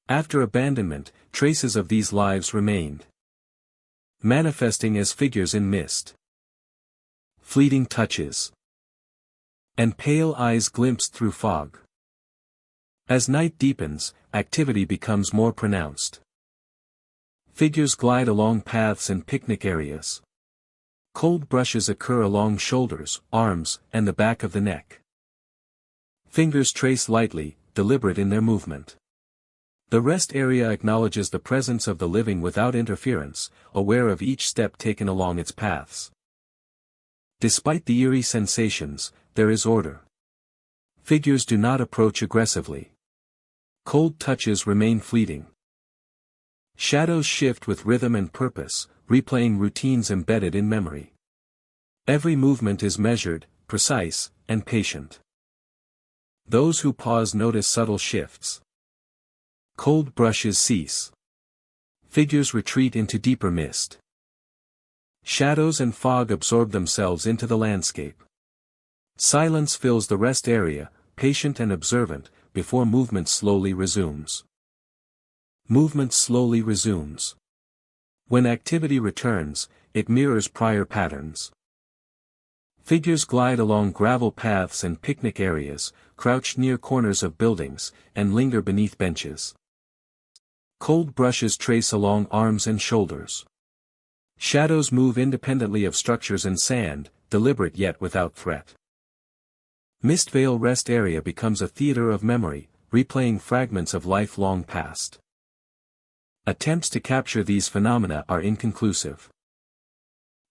After abandonment, traces of these lives remained, manifesting as figures in mist. Fleeting touches. And pale eyes glimpsed through fog. As night deepens, activity becomes more pronounced. Figures glide along paths and picnic areas. Cold brushes occur along shoulders, arms, and the back of the neck. Fingers trace lightly, deliberate in their movement. The rest area acknowledges the presence of the living without interference, aware of each step taken along its paths. Despite the eerie sensations, there is order. Figures do not approach aggressively. Cold touches remain fleeting. Shadows shift with rhythm and purpose, replaying routines embedded in memory. Every movement is measured, precise, and patient. Those who pause notice subtle shifts. Cold brushes cease. Figures retreat into deeper mist. Shadows and fog absorb themselves into the landscape. Silence fills the rest area, patient and observant, before movement slowly resumes. Movement slowly resumes. When activity returns, it mirrors prior patterns. Figures glide along gravel paths and picnic areas, crouch near corners of buildings, and linger beneath benches. Cold brushes trace along arms and shoulders. Shadows move independently of structures and sand, deliberate yet without threat. Mist Veil Rest Area becomes a theater of memory, replaying fragments of life long past. Attempts to capture these phenomena are inconclusive.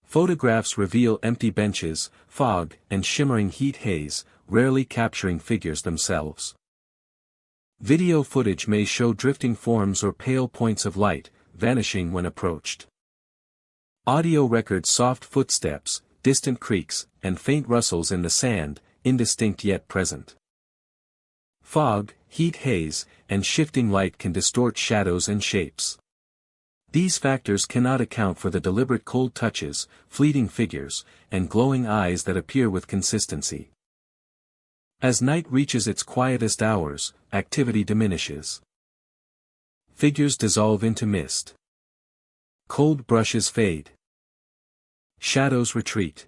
Photographs reveal empty benches, fog, and shimmering heat haze, rarely capturing figures themselves. Video footage may show drifting forms or pale points of light, vanishing when approached. Audio records soft footsteps, distant creaks, and faint rustles in the sand, indistinct yet present. Fog, heat haze, and shifting light can distort shadows and shapes. These factors cannot account for the deliberate cold touches, fleeting figures, and glowing eyes that appear with consistency. As night reaches its quietest hours, activity diminishes. Figures dissolve into mist. Cold brushes fade. Shadows retreat.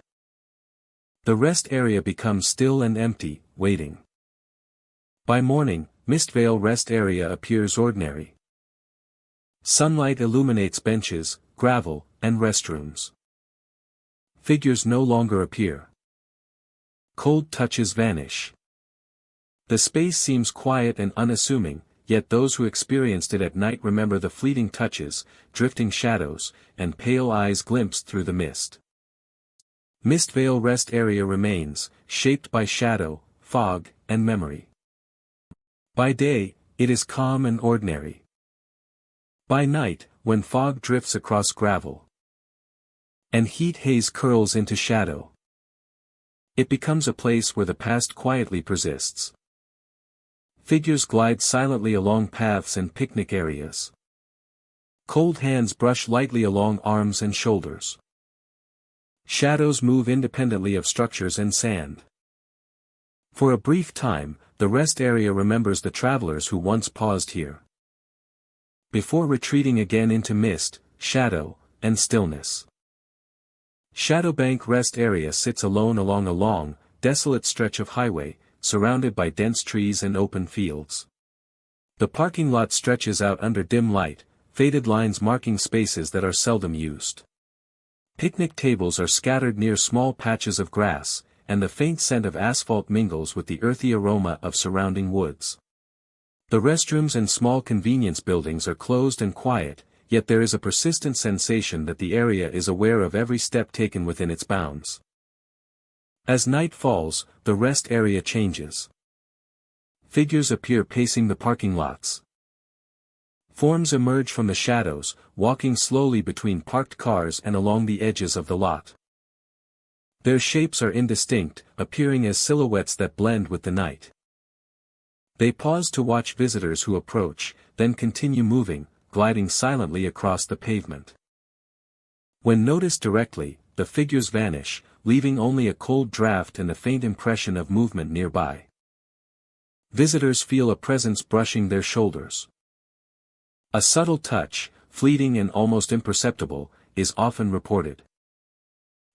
The rest area becomes still and empty, waiting. By morning, Mist Veil Rest Area appears ordinary. Sunlight illuminates benches, gravel, and restrooms. Figures no longer appear. Cold touches vanish. The space seems quiet and unassuming, yet those who experienced it at night remember the fleeting touches, drifting shadows, and pale eyes glimpsed through the mist. Mist Veil Rest Area remains, shaped by shadow, fog, and memory. By day, it is calm and ordinary. By night, when fog drifts across gravel, and heat haze curls into shadow, it becomes a place where the past quietly persists. Figures glide silently along paths and picnic areas. Cold hands brush lightly along arms and shoulders. Shadows move independently of structures and sand. For a brief time, the rest area remembers the travelers who once paused here. Before retreating again into mist, shadow, and stillness. Shadowbank Rest Area sits alone along a long, desolate stretch of highway, surrounded by dense trees and open fields. The parking lot stretches out under dim light, faded lines marking spaces that are seldom used. Picnic tables are scattered near small patches of grass, and the faint scent of asphalt mingles with the earthy aroma of surrounding woods. The restrooms and small convenience buildings are closed and quiet, yet there is a persistent sensation that the area is aware of every step taken within its bounds. As night falls, the rest area changes. Figures appear pacing the parking lots. Forms emerge from the shadows, walking slowly between parked cars and along the edges of the lot. Their shapes are indistinct, appearing as silhouettes that blend with the night. They pause to watch visitors who approach, then continue moving, gliding silently across the pavement. When noticed directly, the figures vanish, leaving only a cold draft and a faint impression of movement nearby. Visitors feel a presence brushing their shoulders. A subtle touch, fleeting and almost imperceptible, is often reported.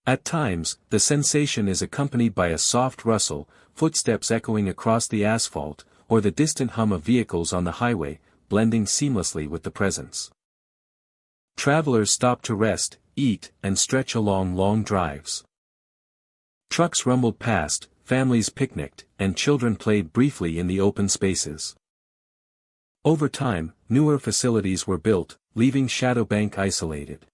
At times, the sensation is accompanied by a soft rustle, footsteps echoing across the asphalt, or the distant hum of vehicles on the highway, blending seamlessly with the presence. Travelers stop to rest, eat, and stretch along long drives. Trucks rumbled past, families picnicked, and children played briefly in the open spaces. Over time, newer facilities were built, leaving Shadowbank isolated.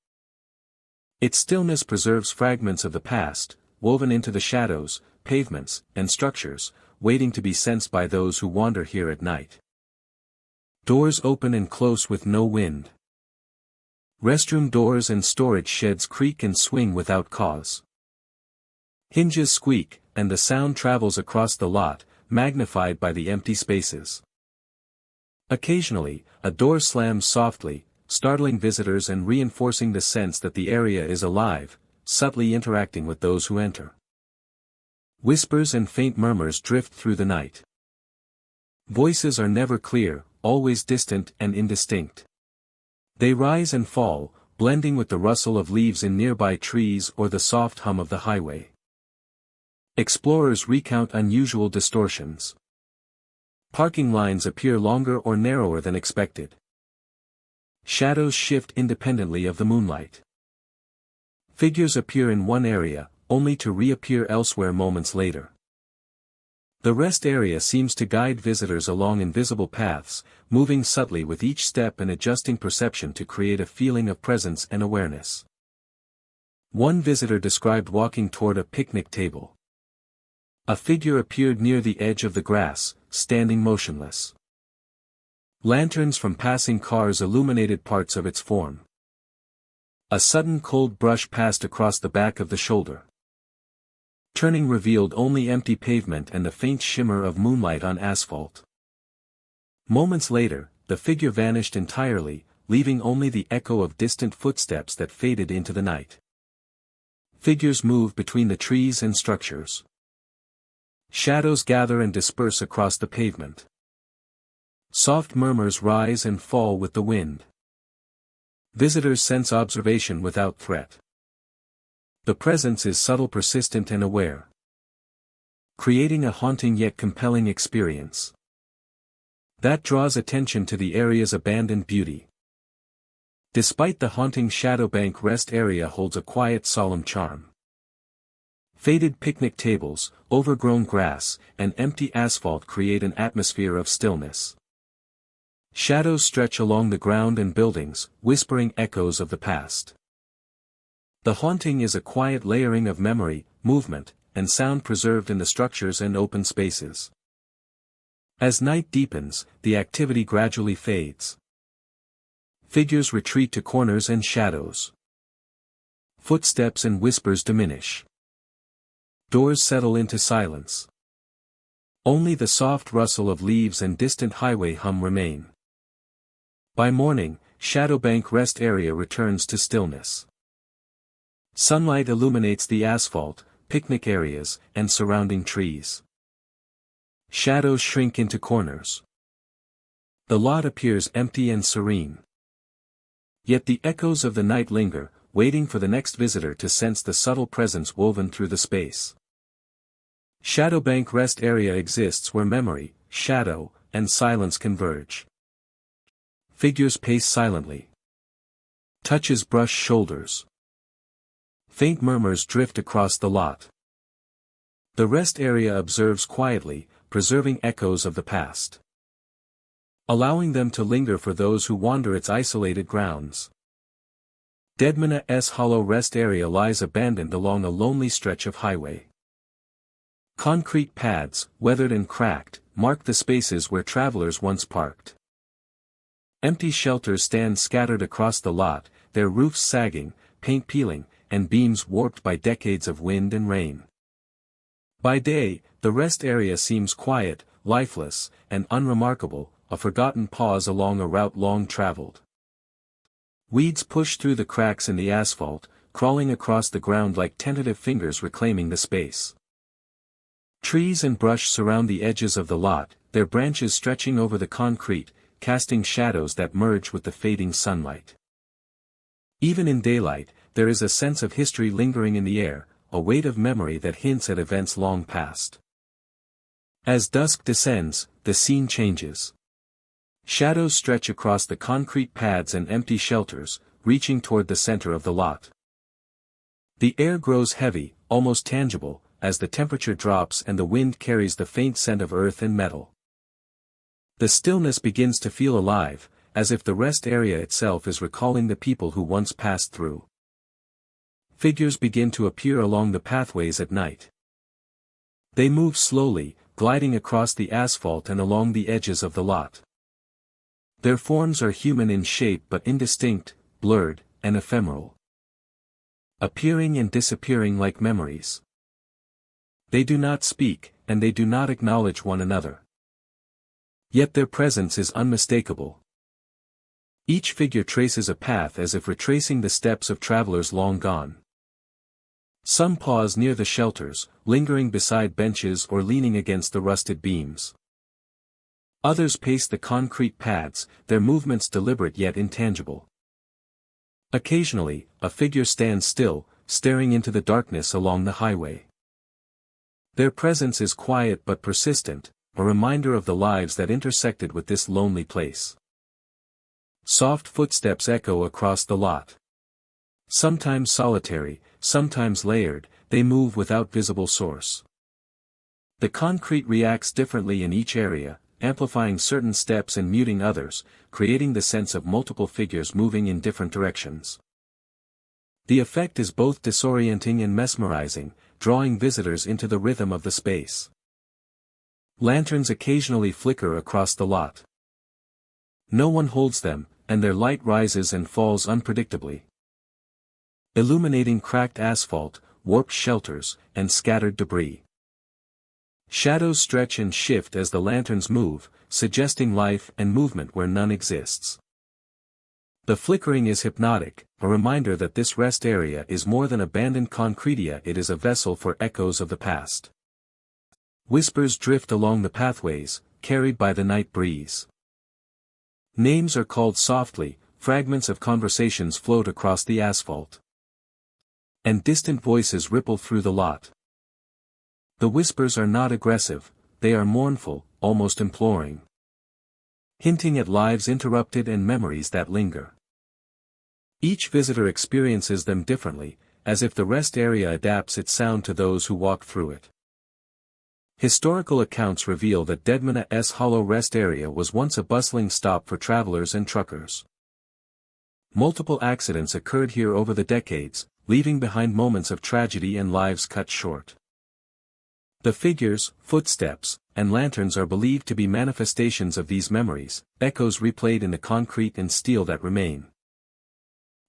Its stillness preserves fragments of the past, woven into the shadows, pavements, and structures, waiting to be sensed by those who wander here at night. Doors open and close with no wind. Restroom doors and storage sheds creak and swing without cause. Hinges squeak, and the sound travels across the lot, magnified by the empty spaces. Occasionally, a door slams softly, startling visitors and reinforcing the sense that the area is alive, subtly interacting with those who enter. Whispers and faint murmurs drift through the night. Voices are never clear, always distant and indistinct. They rise and fall, blending with the rustle of leaves in nearby trees or the soft hum of the highway. Explorers recount unusual distortions. Parking lines appear longer or narrower than expected. Shadows shift independently of the moonlight. Figures appear in one area, only to reappear elsewhere moments later. The rest area seems to guide visitors along invisible paths, moving subtly with each step and adjusting perception to create a feeling of presence and awareness. One visitor described walking toward a picnic table. A figure appeared near the edge of the grass, standing motionless. Lanterns from passing cars illuminated parts of its form. A sudden cold brush passed across the back of the shoulder. Turning revealed only empty pavement and the faint shimmer of moonlight on asphalt. Moments later, the figure vanished entirely, leaving only the echo of distant footsteps that faded into the night. Figures move between the trees and structures. Shadows gather and disperse across the pavement. Soft murmurs rise and fall with the wind. Visitors sense observation without threat. The presence is subtle, persistent and aware, creating a haunting yet compelling experience that draws attention to the area's abandoned beauty. Despite the haunting, Shadowbank rest area holds a quiet, solemn charm. Faded picnic tables, overgrown grass, and empty asphalt create an atmosphere of stillness. Shadows stretch along the ground and buildings, whispering echoes of the past. The haunting is a quiet layering of memory, movement, and sound preserved in the structures and open spaces. As night deepens, the activity gradually fades. Figures retreat to corners and shadows. Footsteps and whispers diminish. Doors settle into silence. Only the soft rustle of leaves and distant highway hum remain. By morning, Shadowbank rest area returns to stillness. Sunlight illuminates the asphalt, picnic areas, and surrounding trees. Shadows shrink into corners. The lot appears empty and serene. Yet the echoes of the night linger, waiting for the next visitor to sense the subtle presence woven through the space. Shadowbank rest area exists where memory, shadow, and silence converge. Figures pace silently. Touches brush shoulders. Faint murmurs drift across the lot. The rest area observes quietly, preserving echoes of the past, allowing them to linger for those who wander its isolated grounds. Deadman's Hollow rest area lies abandoned along a lonely stretch of highway. Concrete pads, weathered and cracked, mark the spaces where travelers once parked. Empty shelters stand scattered across the lot, their roofs sagging, paint peeling, and beams warped by decades of wind and rain. By day, the rest area seems quiet, lifeless, and unremarkable, a forgotten pause along a route long traveled. Weeds push through the cracks in the asphalt, crawling across the ground like tentative fingers reclaiming the space. Trees and brush surround the edges of the lot, their branches stretching over the concrete, casting shadows that merge with the fading sunlight. Even in daylight, there is a sense of history lingering in the air, a weight of memory that hints at events long past. As dusk descends, the scene changes. Shadows stretch across the concrete pads and empty shelters, reaching toward the center of the lot. The air grows heavy, almost tangible, as the temperature drops and the wind carries the faint scent of earth and metal. The stillness begins to feel alive, as if the rest area itself is recalling the people who once passed through. Figures begin to appear along the pathways at night. They move slowly, gliding across the asphalt and along the edges of the lot. Their forms are human in shape but indistinct, blurred, and ephemeral. Appearing and disappearing like memories. They do not speak, and they do not acknowledge one another. Yet their presence is unmistakable. Each figure traces a path as if retracing the steps of travelers long gone. Some pause near the shelters, lingering beside benches or leaning against the rusted beams. Others pace the concrete paths, their movements deliberate yet intangible. Occasionally, a figure stands still, staring into the darkness along the highway. Their presence is quiet but persistent, a reminder of the lives that intersected with this lonely place. Soft footsteps echo across the lot. Sometimes solitary, sometimes layered, they move without visible source. The concrete reacts differently in each area, amplifying certain steps and muting others, creating the sense of multiple figures moving in different directions. The effect is both disorienting and mesmerizing, drawing visitors into the rhythm of the space. Lanterns occasionally flicker across the lot. No one holds them, and their light rises and falls unpredictably, illuminating cracked asphalt, warped shelters, and scattered debris. Shadows stretch and shift as the lanterns move, suggesting life and movement where none exists. The flickering is hypnotic, a reminder that this rest area is more than abandoned concretia, it is a vessel for echoes of the past. Whispers drift along the pathways, carried by the night breeze. Names are called softly, fragments of conversations float across the asphalt. And distant voices ripple through the lot. The whispers are not aggressive, they are mournful, almost imploring. Hinting at lives interrupted and memories that linger. Each visitor experiences them differently, as if the rest area adapts its sound to those who walk through it. Historical accounts reveal that Deadman's Hollow Rest Area was once a bustling stop for travelers and truckers. Multiple accidents occurred here over the decades, leaving behind moments of tragedy and lives cut short. The figures, footsteps, and lanterns are believed to be manifestations of these memories, echoes replayed in the concrete and steel that remain.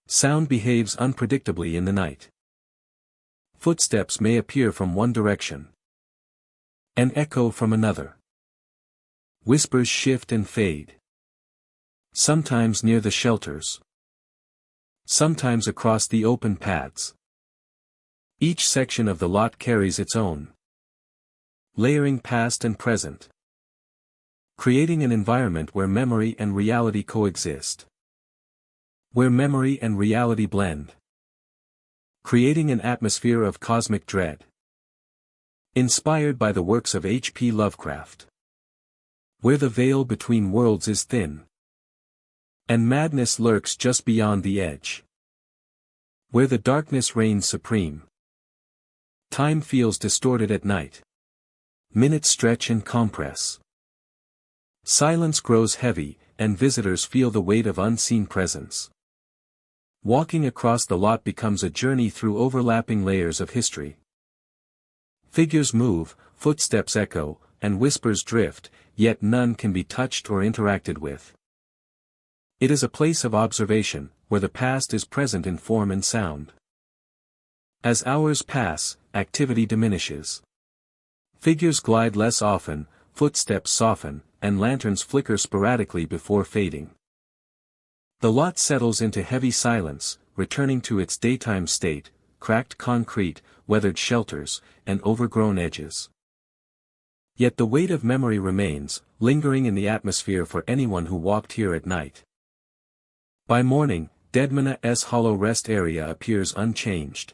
Sound behaves unpredictably in the night. Footsteps may appear from one direction, an echo from another. Whispers shift and fade. Sometimes near the shelters. Sometimes across the open paths. Each section of the lot carries its own layering past and present, creating an environment where memory and reality coexist. Where memory and reality blend, creating an atmosphere of cosmic dread. Inspired by the works of H.P. Lovecraft. Where the veil between worlds is thin, and madness lurks just beyond the edge. Where the darkness reigns supreme. Time feels distorted at night. Minutes stretch and compress. Silence grows heavy, and visitors feel the weight of unseen presence. Walking across the lot becomes a journey through overlapping layers of history. Figures move, footsteps echo, and whispers drift, yet none can be touched or interacted with. It is a place of observation, where the past is present in form and sound. As hours pass, activity diminishes. Figures glide less often, footsteps soften, and lanterns flicker sporadically before fading. The lot settles into heavy silence, returning to its daytime state, cracked concrete, weathered shelters, and overgrown edges. Yet the weight of memory remains, lingering in the atmosphere for anyone who walked here at night. By morning, Deadman's Hollow Rest Area appears unchanged.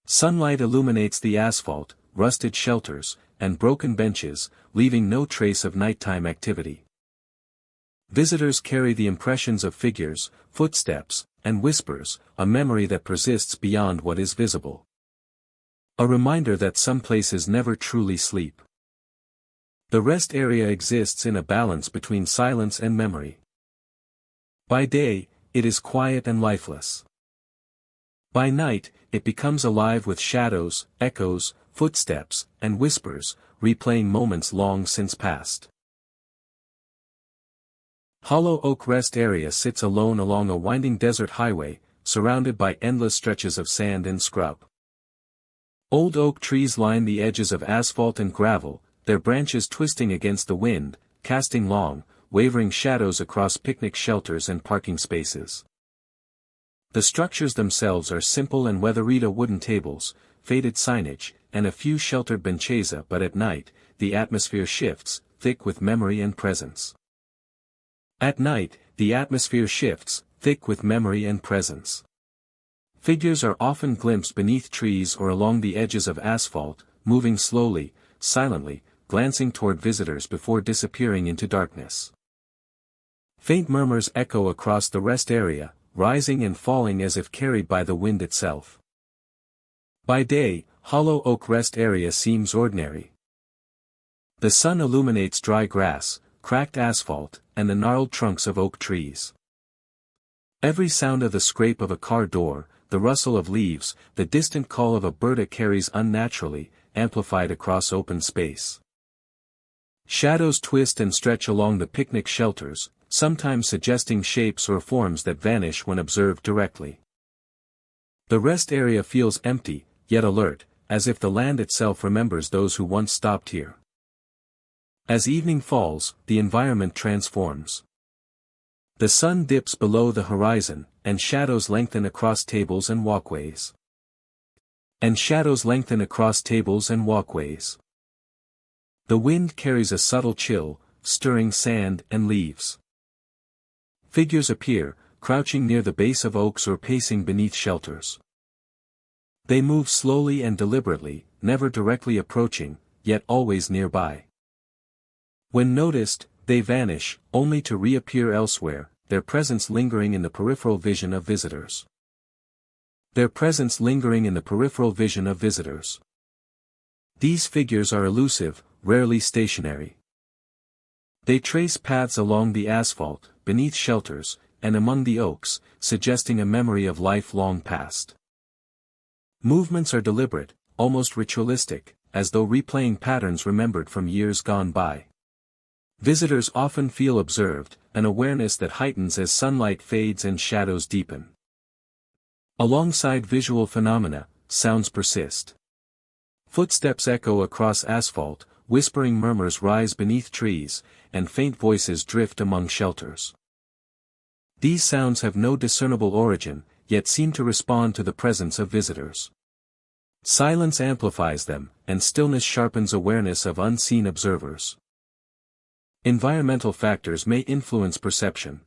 Sunlight illuminates the asphalt, rusted shelters, and broken benches, leaving no trace of nighttime activity. Visitors carry the impressions of figures, footsteps, and whispers, a memory that persists beyond what is visible. A reminder that some places never truly sleep. The rest area exists in a balance between silence and memory. By day, it is quiet and lifeless. By night, it becomes alive with shadows, echoes, footsteps, and whispers, replaying moments long since past. Hollow Oak Rest Area sits alone along a winding desert highway, surrounded by endless stretches of sand and scrub. Old oak trees line the edges of asphalt and gravel, their branches twisting against the wind, casting long, wavering shadows across picnic shelters and parking spaces. The structures themselves are simple and weather-eaten wooden tables, faded signage, and a few sheltered benches, but at night, the atmosphere shifts, thick with memory and presence. At night, the atmosphere shifts, thick with memory and presence. Figures are often glimpsed beneath trees or along the edges of asphalt, moving slowly, silently, glancing toward visitors before disappearing into darkness. Faint murmurs echo across the rest area, rising and falling as if carried by the wind itself. By day, Hollow Oak Rest Area seems ordinary. The sun illuminates dry grass, cracked asphalt, and the gnarled trunks of oak trees. Every sound of the scrape of a car door, the rustle of leaves, the distant call of a bird carries unnaturally, amplified across open space. Shadows twist and stretch along the picnic shelters, sometimes suggesting shapes or forms that vanish when observed directly. The rest area feels empty, yet alert, as if the land itself remembers those who once stopped here. As evening falls, the environment transforms. The sun dips below the horizon, and shadows lengthen across tables and walkways. The wind carries a subtle chill, stirring sand and leaves. Figures appear, crouching near the base of oaks or pacing beneath shelters. They move slowly and deliberately, never directly approaching, yet always nearby. When noticed, they vanish, only to reappear elsewhere, their presence lingering in the peripheral vision of visitors. These figures are elusive, rarely stationary. They trace paths along the asphalt, beneath shelters, and among the oaks, suggesting a memory of life long past. Movements are deliberate, almost ritualistic, as though replaying patterns remembered from years gone by. Visitors often feel observed, an awareness that heightens as sunlight fades and shadows deepen. Alongside visual phenomena, sounds persist. Footsteps echo across asphalt, whispering murmurs rise beneath trees, and faint voices drift among shelters. These sounds have no discernible origin, yet seem to respond to the presence of visitors. Silence amplifies them, and stillness sharpens awareness of unseen observers. Environmental factors may influence perception.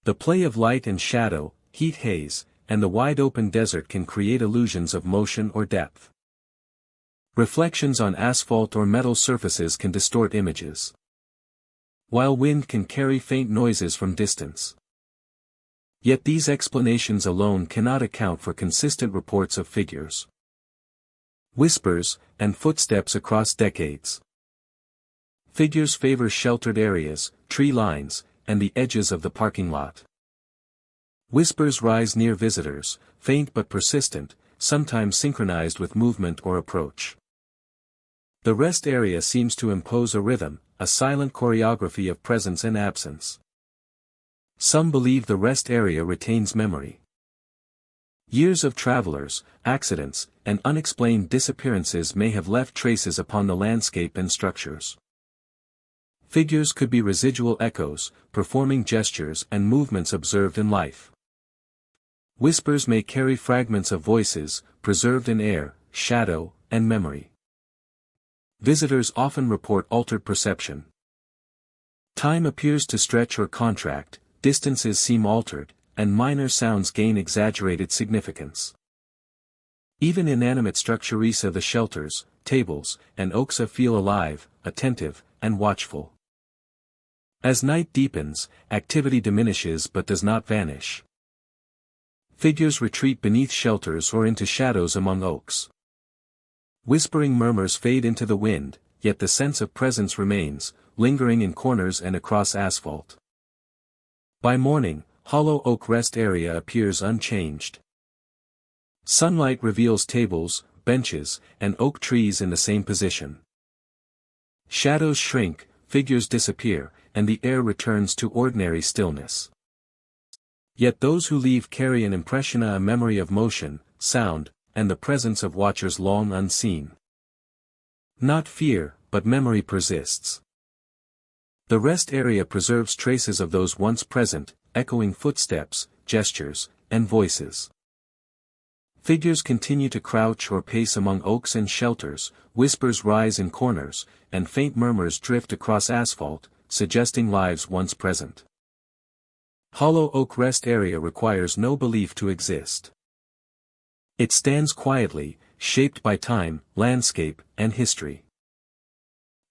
The play of light and shadow, heat haze, and the wide-open desert can create illusions of motion or depth. Reflections on asphalt or metal surfaces can distort images, while wind can carry faint noises from distance. Yet these explanations alone cannot account for consistent reports of figures, whispers, and footsteps across decades. Figures favor sheltered areas, tree lines, and the edges of the parking lot. Whispers rise near visitors, faint but persistent, sometimes synchronized with movement or approach. The rest area seems to impose a rhythm, a silent choreography of presence and absence. Some believe the rest area retains memory. Years of travelers, accidents, and unexplained disappearances may have left traces upon the landscape and structures. Figures could be residual echoes, performing gestures and movements observed in life. Whispers may carry fragments of voices, preserved in air, shadow, and memory. Visitors often report altered perception. Time appears to stretch or contract, distances seem altered, and minor sounds gain exaggerated significance. Even inanimate structures of the shelters, tables, and oaks feel alive, attentive, and watchful. As night deepens, activity diminishes but does not vanish. Figures retreat beneath shelters or into shadows among oaks. Whispering murmurs fade into the wind, yet the sense of presence remains, lingering in corners and across asphalt. By morning, Hollow Oak Rest Area appears unchanged. Sunlight reveals tables, benches, and oak trees in the same position. Shadows shrink, figures disappear, and the air returns to ordinary stillness. Yet those who leave carry an impression, a memory of motion, sound, and the presence of watchers long unseen. Not fear, but memory persists. The rest area preserves traces of those once present, echoing footsteps, gestures, and voices. Figures continue to crouch or pace among oaks and shelters, whispers rise in corners, and faint murmurs drift across asphalt, suggesting lives once present. Hollow Oak Rest Area requires no belief to exist. It stands quietly, shaped by time, landscape, and history.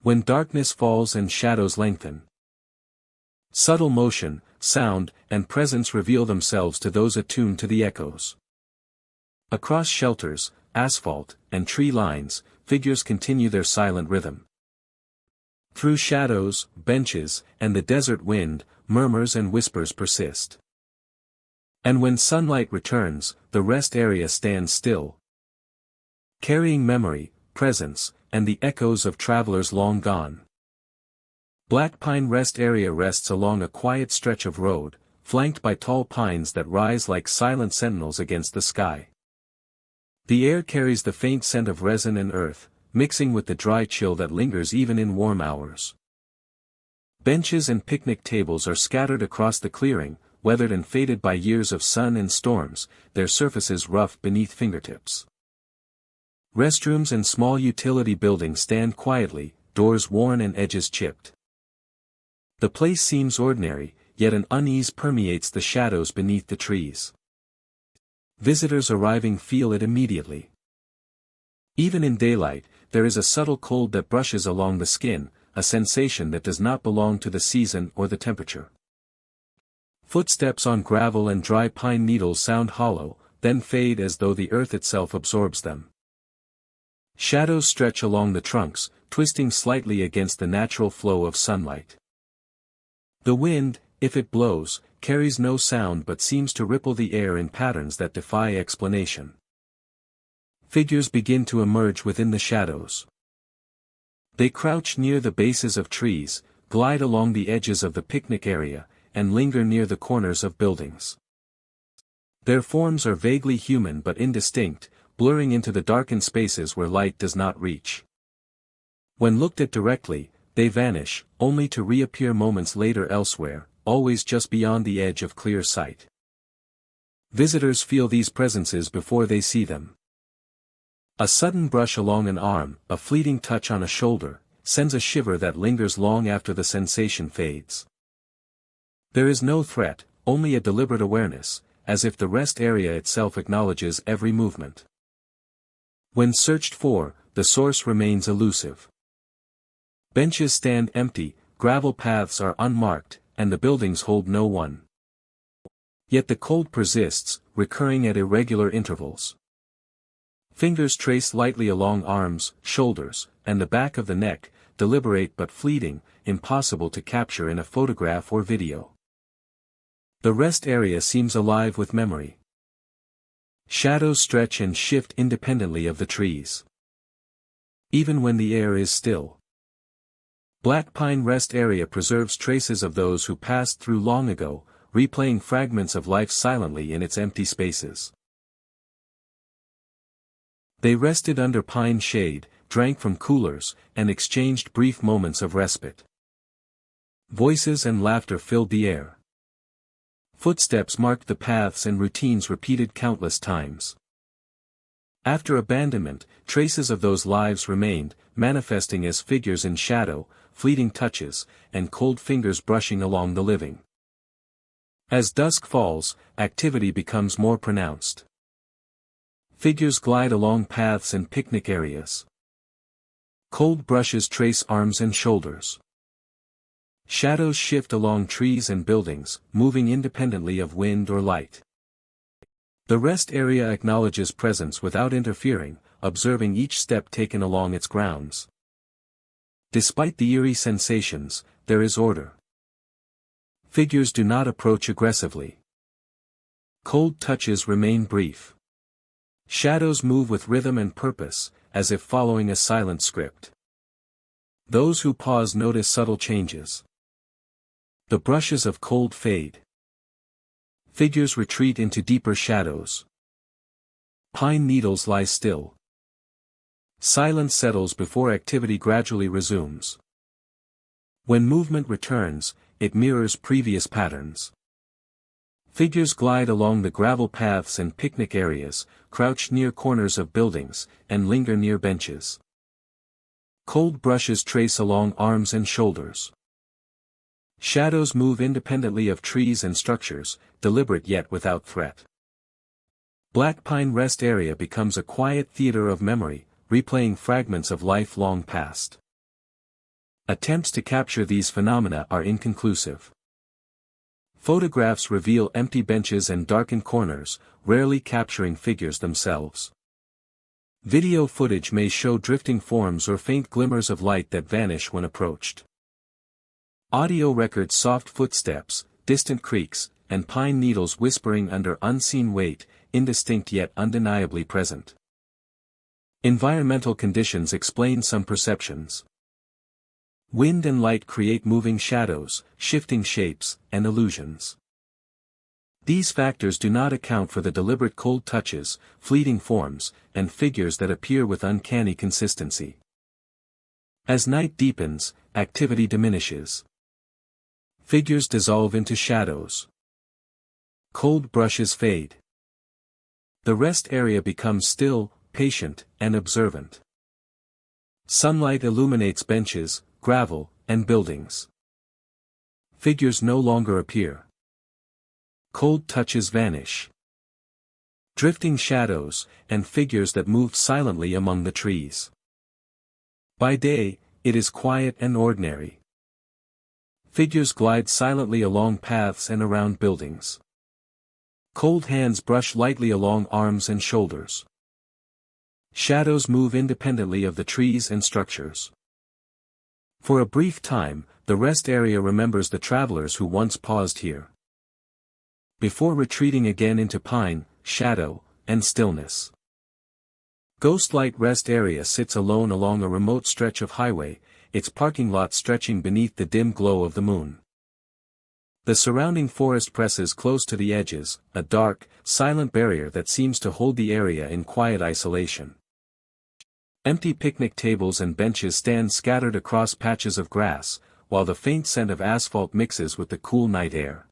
When darkness falls and shadows lengthen, subtle motion, sound, and presence reveal themselves to those attuned to the echoes. Across shelters, asphalt, and tree lines, figures continue their silent rhythm. Through shadows, benches, and the desert wind, murmurs and whispers persist. And when sunlight returns, the rest area stands still, carrying memory, presence, and the echoes of travelers long gone. Black Pine Rest Area rests along a quiet stretch of road, flanked by tall pines that rise like silent sentinels against the sky. The air carries the faint scent of resin and earth, mixing with the dry chill that lingers even in warm hours. Benches and picnic tables are scattered across the clearing, weathered and faded by years of sun and storms, their surfaces rough beneath fingertips. Restrooms and small utility buildings stand quietly, doors worn and edges chipped. The place seems ordinary, yet an unease permeates the shadows beneath the trees. Visitors arriving feel it immediately. Even in daylight, there is a subtle cold that brushes along the skin, a sensation that does not belong to the season or the temperature. Footsteps on gravel and dry pine needles sound hollow, then fade as though the earth itself absorbs them. Shadows stretch along the trunks, twisting slightly against the natural flow of sunlight. The wind, if it blows, carries no sound but seems to ripple the air in patterns that defy explanation. Figures begin to emerge within the shadows. They crouch near the bases of trees, glide along the edges of the picnic area, and linger near the corners of buildings. Their forms are vaguely human but indistinct, blurring into the darkened spaces where light does not reach. When looked at directly, they vanish, only to reappear moments later elsewhere, always just beyond the edge of clear sight. Visitors feel these presences before they see them. A sudden brush along an arm, a fleeting touch on a shoulder, sends a shiver that lingers long after the sensation fades. There is no threat, only a deliberate awareness, as if the rest area itself acknowledges every movement. When searched for, the source remains elusive. Benches stand empty, gravel paths are unmarked, and the buildings hold no one. Yet the cold persists, recurring at irregular intervals. Fingers trace lightly along arms, shoulders, and the back of the neck, deliberate but fleeting, impossible to capture in a photograph or video. The rest area seems alive with memory. Shadows stretch and shift independently of the trees, even when the air is still. Black Pine Rest Area preserves traces of those who passed through long ago, replaying fragments of life silently in its empty spaces. They rested under pine shade, drank from coolers, and exchanged brief moments of respite. Voices and laughter filled the air. Footsteps marked the paths and routines repeated countless times. After abandonment, traces of those lives remained, manifesting as figures in shadow, fleeting touches, and cold fingers brushing along the living. As dusk falls, activity becomes more pronounced. Figures glide along paths and picnic areas. Cold brushes trace arms and shoulders. Shadows shift along trees and buildings, moving independently of wind or light. The rest area acknowledges presence without interfering, observing each step taken along its grounds. Despite the eerie sensations, there is order. Figures do not approach aggressively. Cold touches remain brief. Shadows move with rhythm and purpose, as if following a silent script. Those who pause notice subtle changes. The brushes of cold fade. Figures retreat into deeper shadows. Pine needles lie still. Silence settles before activity gradually resumes. When movement returns, it mirrors previous patterns. Figures glide along the gravel paths and picnic areas, crouch near corners of buildings, and linger near benches. Cold brushes trace along arms and shoulders. Shadows move independently of trees and structures, deliberate yet without threat. Black Pine Rest Area becomes a quiet theater of memory, replaying fragments of life long past. Attempts to capture these phenomena are inconclusive. Photographs reveal empty benches and darkened corners, rarely capturing figures themselves. Video footage may show drifting forms or faint glimmers of light that vanish when approached. Audio records soft footsteps, distant creaks, and pine needles whispering under unseen weight, indistinct yet undeniably present. Environmental conditions explain some perceptions. Wind and light create moving shadows, shifting shapes, and illusions. These factors do not account for the deliberate cold touches, fleeting forms, and figures that appear with uncanny consistency. As night deepens, activity diminishes. Figures dissolve into shadows. Cold brushes fade. The rest area becomes still, patient, and observant. Sunlight illuminates benches, gravel, and buildings. Figures no longer appear. Cold touches vanish. Drifting shadows, and figures that move silently among the trees. By day, it is quiet and ordinary. Figures glide silently along paths and around buildings. Cold hands brush lightly along arms and shoulders. Shadows move independently of the trees and structures. For a brief time, the rest area remembers the travelers who once paused here. Before retreating again into pine, shadow, and stillness. Ghostlight Rest Area sits alone along a remote stretch of highway, its parking lot stretching beneath the dim glow of the moon. The surrounding forest presses close to the edges, a dark, silent barrier that seems to hold the area in quiet isolation. Empty picnic tables and benches stand scattered across patches of grass, while the faint scent of asphalt mixes with the cool night air.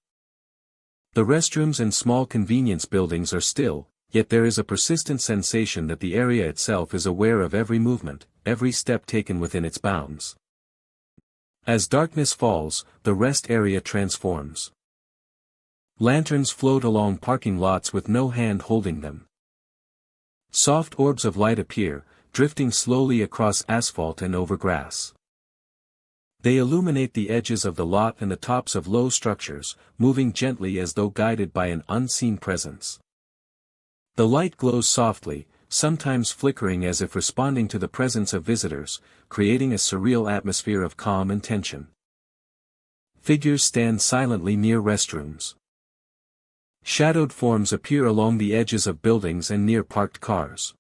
The restrooms and small convenience buildings are still, yet there is a persistent sensation that the area itself is aware of every movement, every step taken within its bounds. As darkness falls, the rest area transforms. Lanterns float along parking lots with no hand holding them. Soft orbs of light appear, drifting slowly across asphalt and over grass. They illuminate the edges of the lot and the tops of low structures, moving gently as though guided by an unseen presence. The light glows softly, sometimes flickering as if responding to the presence of visitors, creating a surreal atmosphere of calm and tension. Figures stand silently near restrooms. Shadowed forms appear along the edges of buildings and near parked cars.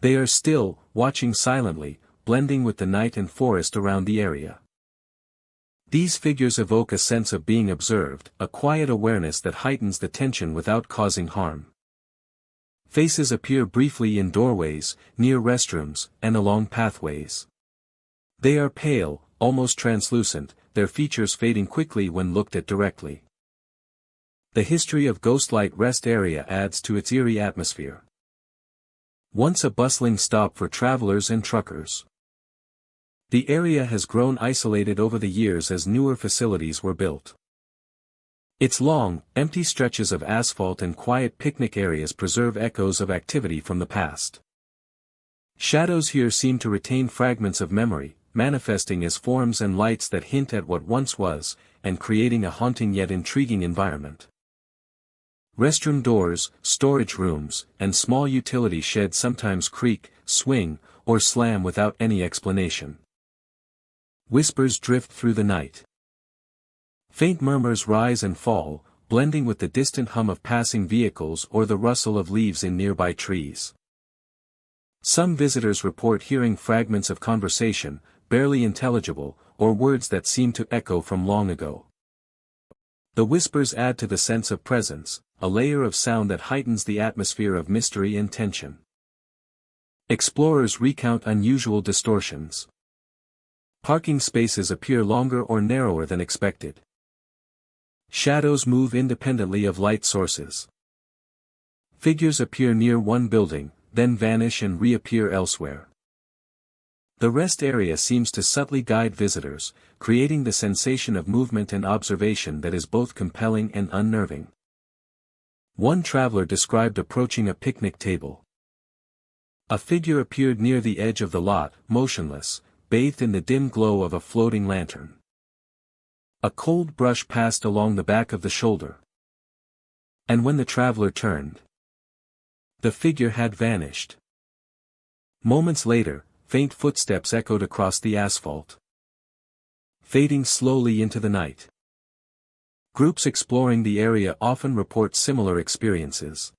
They are still, watching silently, blending with the night and forest around the area. These figures evoke a sense of being observed, a quiet awareness that heightens the tension without causing harm. Faces appear briefly in doorways, near restrooms, and along pathways. They are pale, almost translucent, their features fading quickly when looked at directly. The history of Ghostlight Rest Area adds to its eerie atmosphere. Once a bustling stop for travelers and truckers. The area has grown isolated over the years as newer facilities were built. Its long, empty stretches of asphalt and quiet picnic areas preserve echoes of activity from the past. Shadows here seem to retain fragments of memory, manifesting as forms and lights that hint at what once was, and creating a haunting yet intriguing environment. Restroom doors, storage rooms, and small utility sheds sometimes creak, swing, or slam without any explanation. Whispers drift through the night. Faint murmurs rise and fall, blending with the distant hum of passing vehicles or the rustle of leaves in nearby trees. Some visitors report hearing fragments of conversation, barely intelligible, or words that seem to echo from long ago. The whispers add to the sense of presence, a layer of sound that heightens the atmosphere of mystery and tension. Explorers recount unusual distortions. Parking spaces appear longer or narrower than expected. Shadows move independently of light sources. Figures appear near one building, then vanish and reappear elsewhere. The rest area seems to subtly guide visitors, creating the sensation of movement and observation that is both compelling and unnerving. One traveler described approaching a picnic table. A figure appeared near the edge of the lot, motionless, bathed in the dim glow of a floating lantern. A cold brush passed along the back of the shoulder. And when the traveler turned, the figure had vanished. Moments later, faint footsteps echoed across the asphalt, fading slowly into the night. Groups exploring the area often report similar experiences.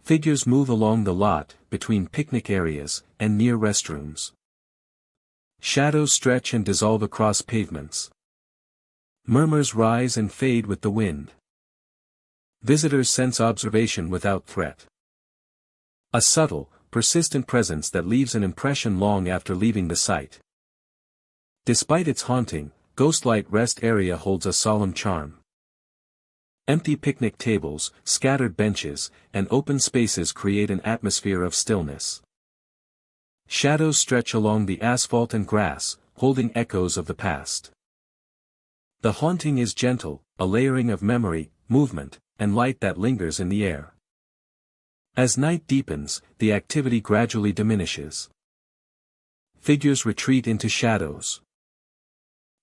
Figures move along the lot, between picnic areas, and near restrooms. Shadows stretch and dissolve across pavements. Murmurs rise and fade with the wind. Visitors sense observation without threat. A subtle, persistent presence that leaves an impression long after leaving the site. Despite its haunting, Ghostlight Rest Area holds a solemn charm. Empty picnic tables, scattered benches, and open spaces create an atmosphere of stillness. Shadows stretch along the asphalt and grass, holding echoes of the past. The haunting is gentle, a layering of memory, movement, and light that lingers in the air. As night deepens, the activity gradually diminishes. Figures retreat into shadows.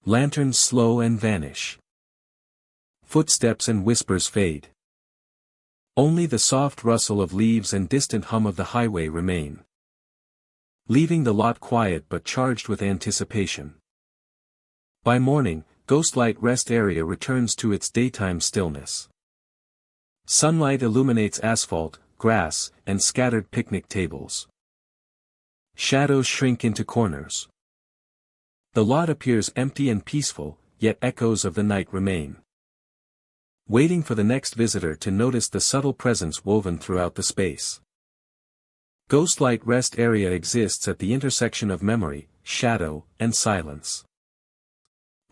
Lanterns slow and vanish. Footsteps and whispers fade. Only the soft rustle of leaves and distant hum of the highway remain, leaving the lot quiet but charged with anticipation. By morning, Ghostlight Rest Area returns to its daytime stillness. Sunlight illuminates asphalt, grass, and scattered picnic tables. Shadows shrink into corners. The lot appears empty and peaceful, yet echoes of the night remain, waiting for the next visitor to notice the subtle presence woven throughout the space. Ghostlight Rest Area exists at the intersection of memory, shadow, and silence.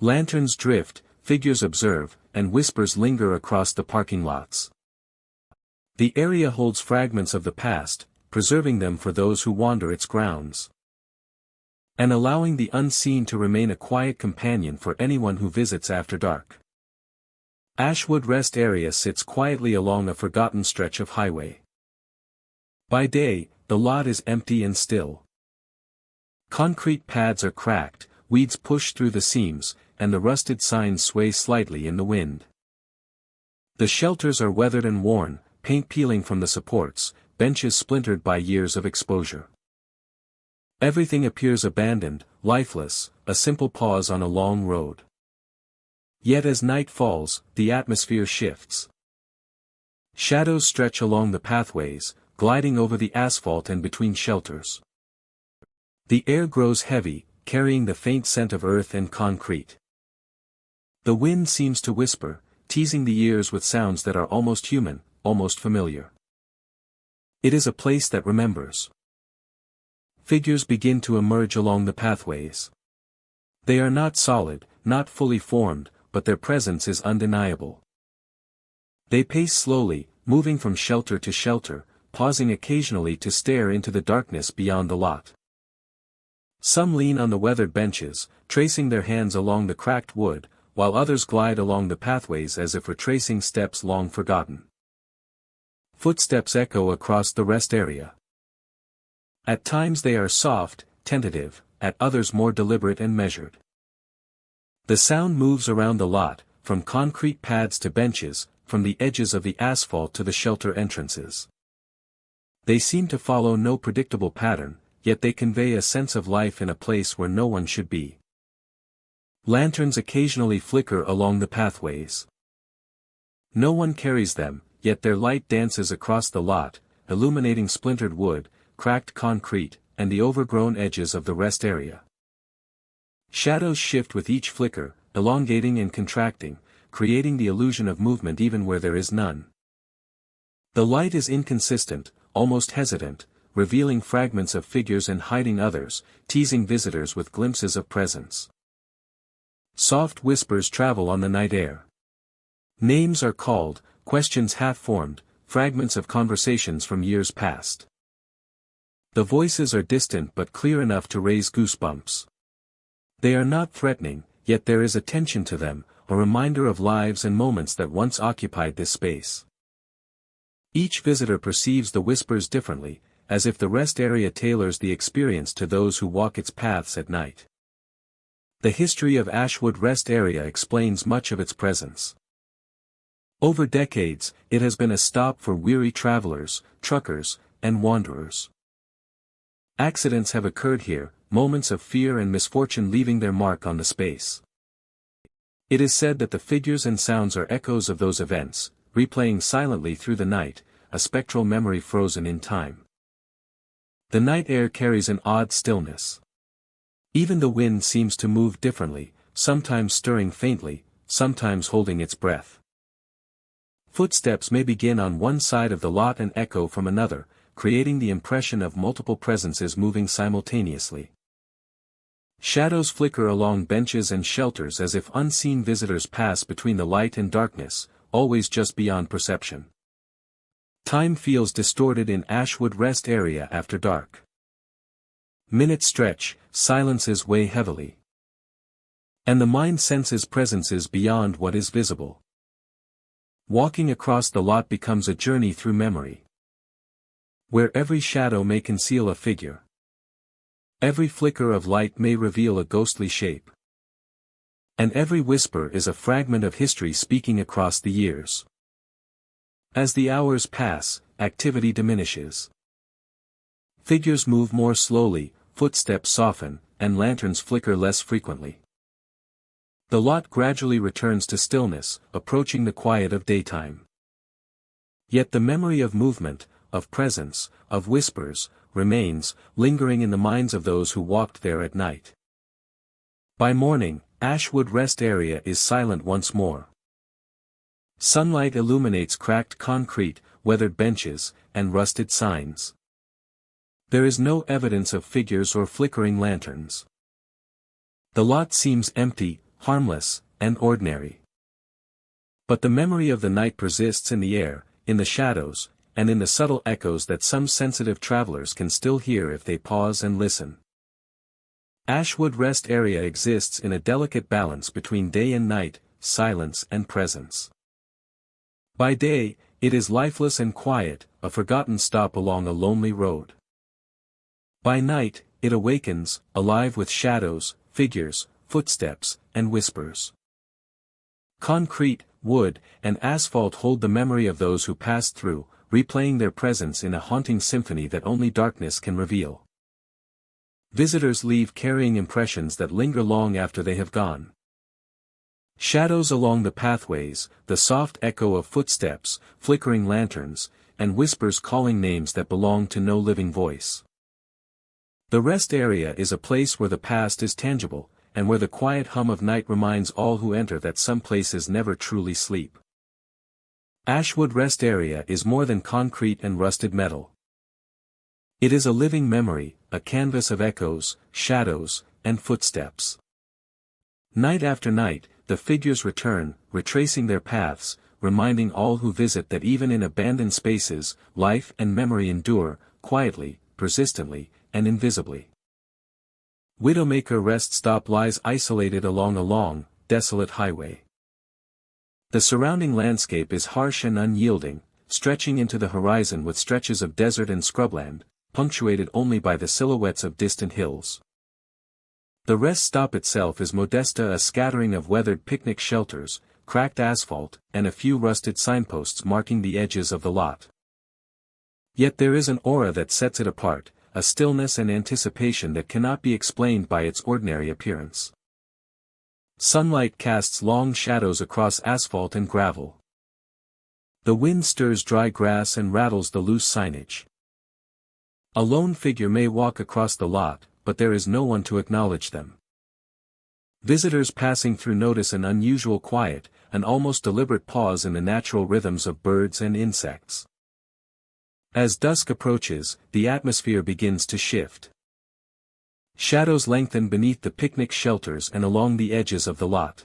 Lanterns drift, figures observe, and whispers linger across the parking lots. The area holds fragments of the past, preserving them for those who wander its grounds, and allowing the unseen to remain a quiet companion for anyone who visits after dark. Ashwood Rest Area sits quietly along a forgotten stretch of highway. By day, the lot is empty and still. Concrete pads are cracked, weeds push through the seams, and the rusted signs sway slightly in the wind. The shelters are weathered and worn, paint peeling from the supports, benches splintered by years of exposure. Everything appears abandoned, lifeless, a simple pause on a long road. Yet as night falls, the atmosphere shifts. Shadows stretch along the pathways, gliding over the asphalt and between shelters. The air grows heavy, carrying the faint scent of earth and concrete. The wind seems to whisper, teasing the ears with sounds that are almost human, almost familiar. It is a place that remembers. Figures begin to emerge along the pathways. They are not solid, not fully formed, but their presence is undeniable. They pace slowly, moving from shelter to shelter, pausing occasionally to stare into the darkness beyond the lot. Some lean on the weathered benches, tracing their hands along the cracked wood, while others glide along the pathways as if retracing steps long forgotten. Footsteps echo across the rest area. At times they are soft, tentative, at others more deliberate and measured. The sound moves around the lot, from concrete pads to benches, from the edges of the asphalt to the shelter entrances. They seem to follow no predictable pattern, yet they convey a sense of life in a place where no one should be. Lanterns occasionally flicker along the pathways. No one carries them, yet their light dances across the lot, illuminating splintered wood, cracked concrete, and the overgrown edges of the rest area. Shadows shift with each flicker, elongating and contracting, creating the illusion of movement even where there is none. The light is inconsistent, almost hesitant, revealing fragments of figures and hiding others, teasing visitors with glimpses of presence. Soft whispers travel on the night air. Names are called, questions half-formed, fragments of conversations from years past. The voices are distant but clear enough to raise goosebumps. They are not threatening, yet there is a tension to them, a reminder of lives and moments that once occupied this space. Each visitor perceives the whispers differently, as if the rest area tailors the experience to those who walk its paths at night. The history of Ashwood Rest Area explains much of its presence. Over decades, it has been a stop for weary travelers, truckers, and wanderers. Accidents have occurred here, moments of fear and misfortune leaving their mark on the space. It is said that the figures and sounds are echoes of those events, replaying silently through the night, a spectral memory frozen in time. The night air carries an odd stillness. Even the wind seems to move differently, sometimes stirring faintly, sometimes holding its breath. Footsteps may begin on one side of the lot and echo from another, creating the impression of multiple presences moving simultaneously. Shadows flicker along benches and shelters as if unseen visitors pass between the light and darkness, always just beyond perception. Time feels distorted in Ashwood Rest Area after dark. Minutes stretch, silences weigh heavily. And the mind senses presences beyond what is visible. Walking across the lot becomes a journey through memory, where every shadow may conceal a figure. Every flicker of light may reveal a ghostly shape. And every whisper is a fragment of history speaking across the years. As the hours pass, activity diminishes. Figures move more slowly, footsteps soften, and lanterns flicker less frequently. The lot gradually returns to stillness, approaching the quiet of daytime. Yet the memory of movement, of presence, of whispers, remains, lingering in the minds of those who walked there at night. By morning, Ashwood Rest Area is silent once more. Sunlight illuminates cracked concrete, weathered benches, and rusted signs. There is no evidence of figures or flickering lanterns. The lot seems empty, harmless, and ordinary. But the memory of the night persists in the air, in the shadows, and in the subtle echoes that some sensitive travelers can still hear if they pause and listen. Ashwood Rest Area exists in a delicate balance between day and night, silence and presence. By day, it is lifeless and quiet, a forgotten stop along a lonely road. By night, it awakens, alive with shadows, figures, footsteps, and whispers. Concrete, wood, and asphalt hold the memory of those who passed through, replaying their presence in a haunting symphony that only darkness can reveal. Visitors leave carrying impressions that linger long after they have gone. Shadows along the pathways, the soft echo of footsteps, flickering lanterns, and whispers calling names that belong to no living voice. The rest area is a place where the past is tangible, and where the quiet hum of night reminds all who enter that some places never truly sleep. Ashwood Rest Area is more than concrete and rusted metal. It is a living memory, a canvas of echoes, shadows, and footsteps. Night after night, the figures return, retracing their paths, reminding all who visit that even in abandoned spaces, life and memory endure, quietly, persistently, and invisibly. Widowmaker Rest Stop lies isolated along a long, desolate highway. The surrounding landscape is harsh and unyielding, stretching into the horizon with stretches of desert and scrubland, punctuated only by the silhouettes of distant hills. The rest stop itself is modesta, a scattering of weathered picnic shelters, cracked asphalt, and a few rusted signposts marking the edges of the lot. Yet there is an aura that sets it apart, a stillness and anticipation that cannot be explained by its ordinary appearance. Sunlight casts long shadows across asphalt and gravel. The wind stirs dry grass and rattles the loose signage. A lone figure may walk across the lot, but there is no one to acknowledge them. Visitors passing through notice an unusual quiet, an almost deliberate pause in the natural rhythms of birds and insects. As dusk approaches, the atmosphere begins to shift. Shadows lengthen beneath the picnic shelters and along the edges of the lot.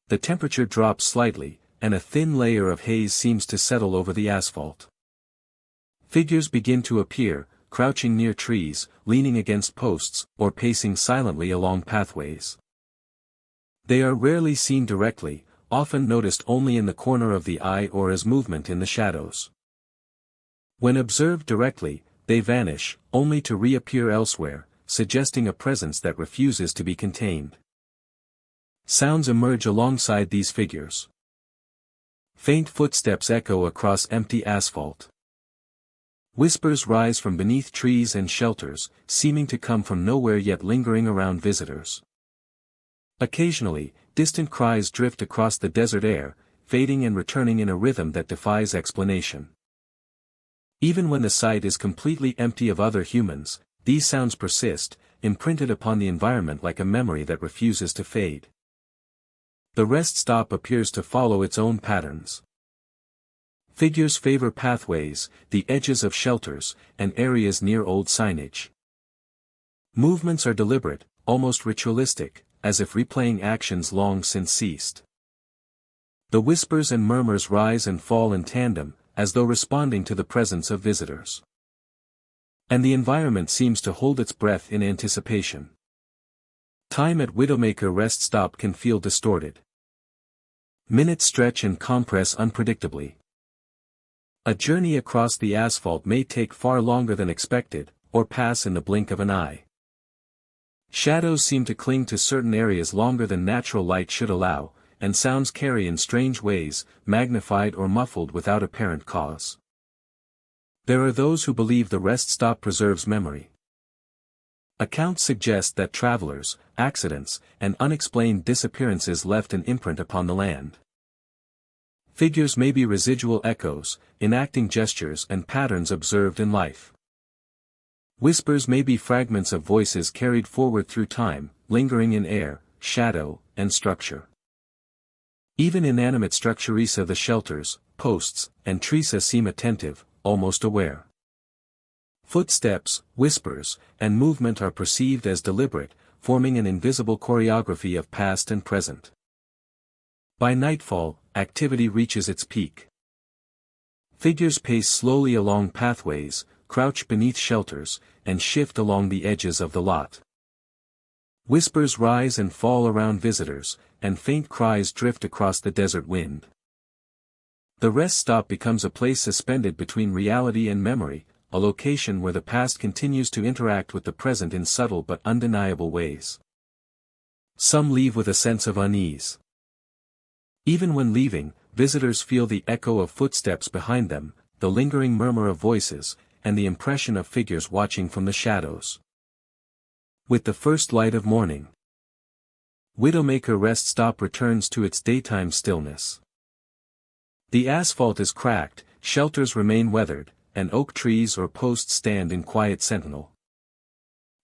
The temperature drops slightly, and a thin layer of haze seems to settle over the asphalt. Figures begin to appear, crouching near trees, leaning against posts, or pacing silently along pathways. They are rarely seen directly, often noticed only in the corner of the eye or as movement in the shadows. When observed directly, they vanish, only to reappear elsewhere, suggesting a presence that refuses to be contained. Sounds emerge alongside these figures. Faint footsteps echo across empty asphalt. Whispers rise from beneath trees and shelters, seeming to come from nowhere yet lingering around visitors. Occasionally, distant cries drift across the desert air, fading and returning in a rhythm that defies explanation. Even when the site is completely empty of other humans, these sounds persist, imprinted upon the environment like a memory that refuses to fade. The rest stop appears to follow its own patterns. Figures favor pathways, the edges of shelters, and areas near old signage. Movements are deliberate, almost ritualistic, as if replaying actions long since ceased. The whispers and murmurs rise and fall in tandem, as though responding to the presence of visitors. And the environment seems to hold its breath in anticipation. Time at Widowmaker Rest Stop can feel distorted. Minutes stretch and compress unpredictably. A journey across the asphalt may take far longer than expected, or pass in the blink of an eye. Shadows seem to cling to certain areas longer than natural light should allow, and sounds carry in strange ways, magnified or muffled without apparent cause. There are those who believe the rest stop preserves memory. Accounts suggest that travelers, accidents, and unexplained disappearances left an imprint upon the land. Figures may be residual echoes, enacting gestures and patterns observed in life. Whispers may be fragments of voices carried forward through time, lingering in air, shadow, and structure. Even inanimate structures, the shelters, posts, and trees seem attentive, almost aware. Footsteps, whispers, and movement are perceived as deliberate, forming an invisible choreography of past and present. By nightfall, activity reaches its peak. Figures pace slowly along pathways, crouch beneath shelters, and shift along the edges of the lot. Whispers rise and fall around visitors, and faint cries drift across the desert wind. The rest stop becomes a place suspended between reality and memory, a location where the past continues to interact with the present in subtle but undeniable ways. Some leave with a sense of unease. Even when leaving, visitors feel the echo of footsteps behind them, the lingering murmur of voices, and the impression of figures watching from the shadows. With the first light of morning, Widowmaker Rest Stop returns to its daytime stillness. The asphalt is cracked, shelters remain weathered, and oak trees or posts stand in quiet sentinel.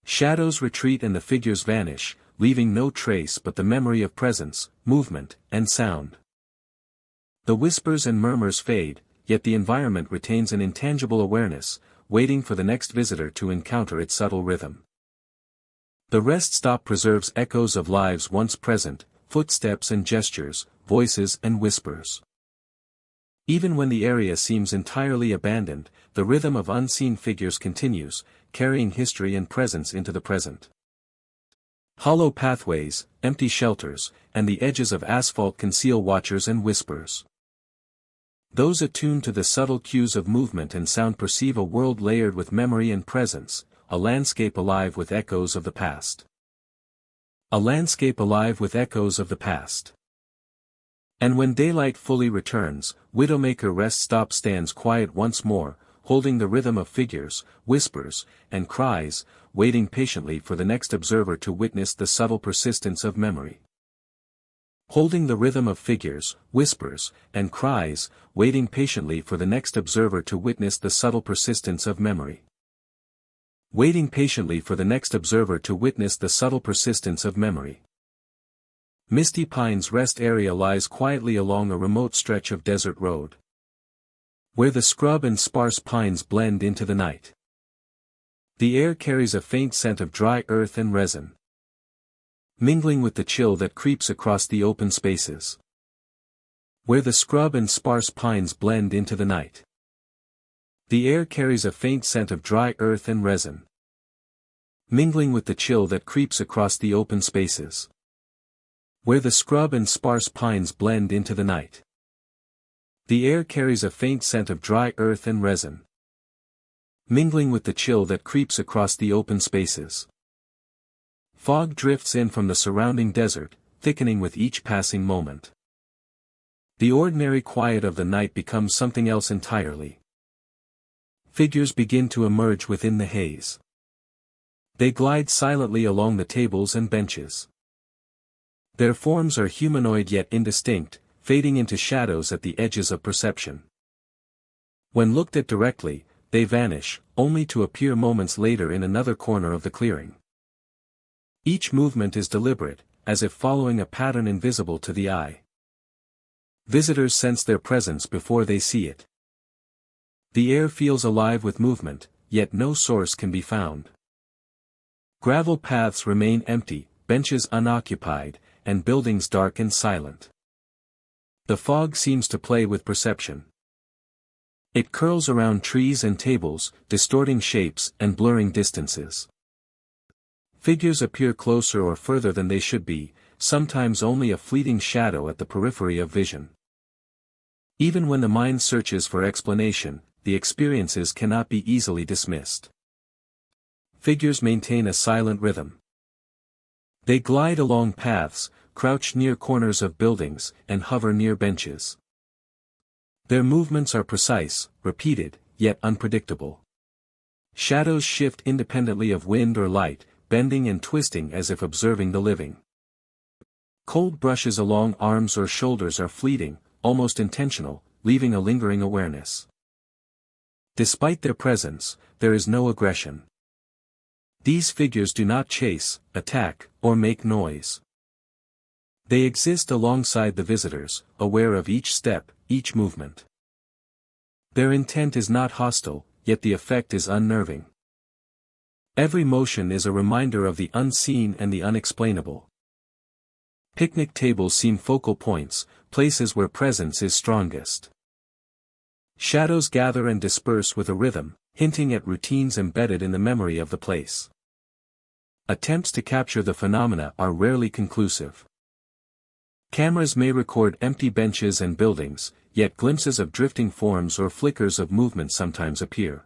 Shadows retreat and the figures vanish, leaving no trace but the memory of presence, movement, and sound. The whispers and murmurs fade, yet the environment retains an intangible awareness, waiting for the next visitor to encounter its subtle rhythm. The rest stop preserves echoes of lives once present, footsteps and gestures, voices and whispers. Even when the area seems entirely abandoned, the rhythm of unseen figures continues, carrying history and presence into the present. Hollow pathways, empty shelters, and the edges of asphalt conceal watchers and whispers. Those attuned to the subtle cues of movement and sound perceive a world layered with memory and presence, a landscape alive with echoes of the past. A landscape alive with echoes of the past. And when daylight fully returns, Widowmaker Rest Stop stands quiet once more, holding the rhythm of figures, whispers, and cries, waiting patiently for the next observer to witness the subtle persistence of memory. Holding the rhythm of figures, whispers, and cries, waiting patiently for the next observer to witness the subtle persistence of memory. Waiting patiently for the next observer to witness the subtle persistence of memory. Misty Pines Rest Area lies quietly along a remote stretch of desert road, where the scrub and sparse pines blend into the night. The air carries a faint scent of dry earth and resin, mingling with the chill that creeps across the open spaces, where the scrub and sparse pines blend into the night. The air carries a faint scent of dry earth and resin, mingling with the chill that creeps across the open spaces, where the scrub and sparse pines blend into the night. The air carries a faint scent of dry earth and resin, mingling with the chill that creeps across the open spaces. Fog drifts in from the surrounding desert, thickening with each passing moment. The ordinary quiet of the night becomes something else entirely. Figures begin to emerge within the haze. They glide silently along the tables and benches. Their forms are humanoid yet indistinct, fading into shadows at the edges of perception. When looked at directly, they vanish, only to appear moments later in another corner of the clearing. Each movement is deliberate, as if following a pattern invisible to the eye. Visitors sense their presence before they see it. The air feels alive with movement, yet no source can be found. Gravel paths remain empty, benches unoccupied, and buildings dark and silent. The fog seems to play with perception. It curls around trees and tables, distorting shapes and blurring distances. Figures appear closer or further than they should be, sometimes only a fleeting shadow at the periphery of vision. Even when the mind searches for explanation, the experiences cannot be easily dismissed. Figures maintain a silent rhythm. They glide along paths, crouch near corners of buildings, and hover near benches. Their movements are precise, repeated, yet unpredictable. Shadows shift independently of wind or light, bending and twisting as if observing the living. Cold brushes along arms or shoulders are fleeting, almost intentional, leaving a lingering awareness. Despite their presence, there is no aggression. These figures do not chase, attack, or make noise. They exist alongside the visitors, aware of each step, each movement. Their intent is not hostile, yet the effect is unnerving. Every motion is a reminder of the unseen and the unexplainable. Picnic tables seem focal points, places where presence is strongest. Shadows gather and disperse with a rhythm, hinting at routines embedded in the memory of the place. Attempts to capture the phenomena are rarely conclusive. Cameras may record empty benches and buildings, yet glimpses of drifting forms or flickers of movement sometimes appear.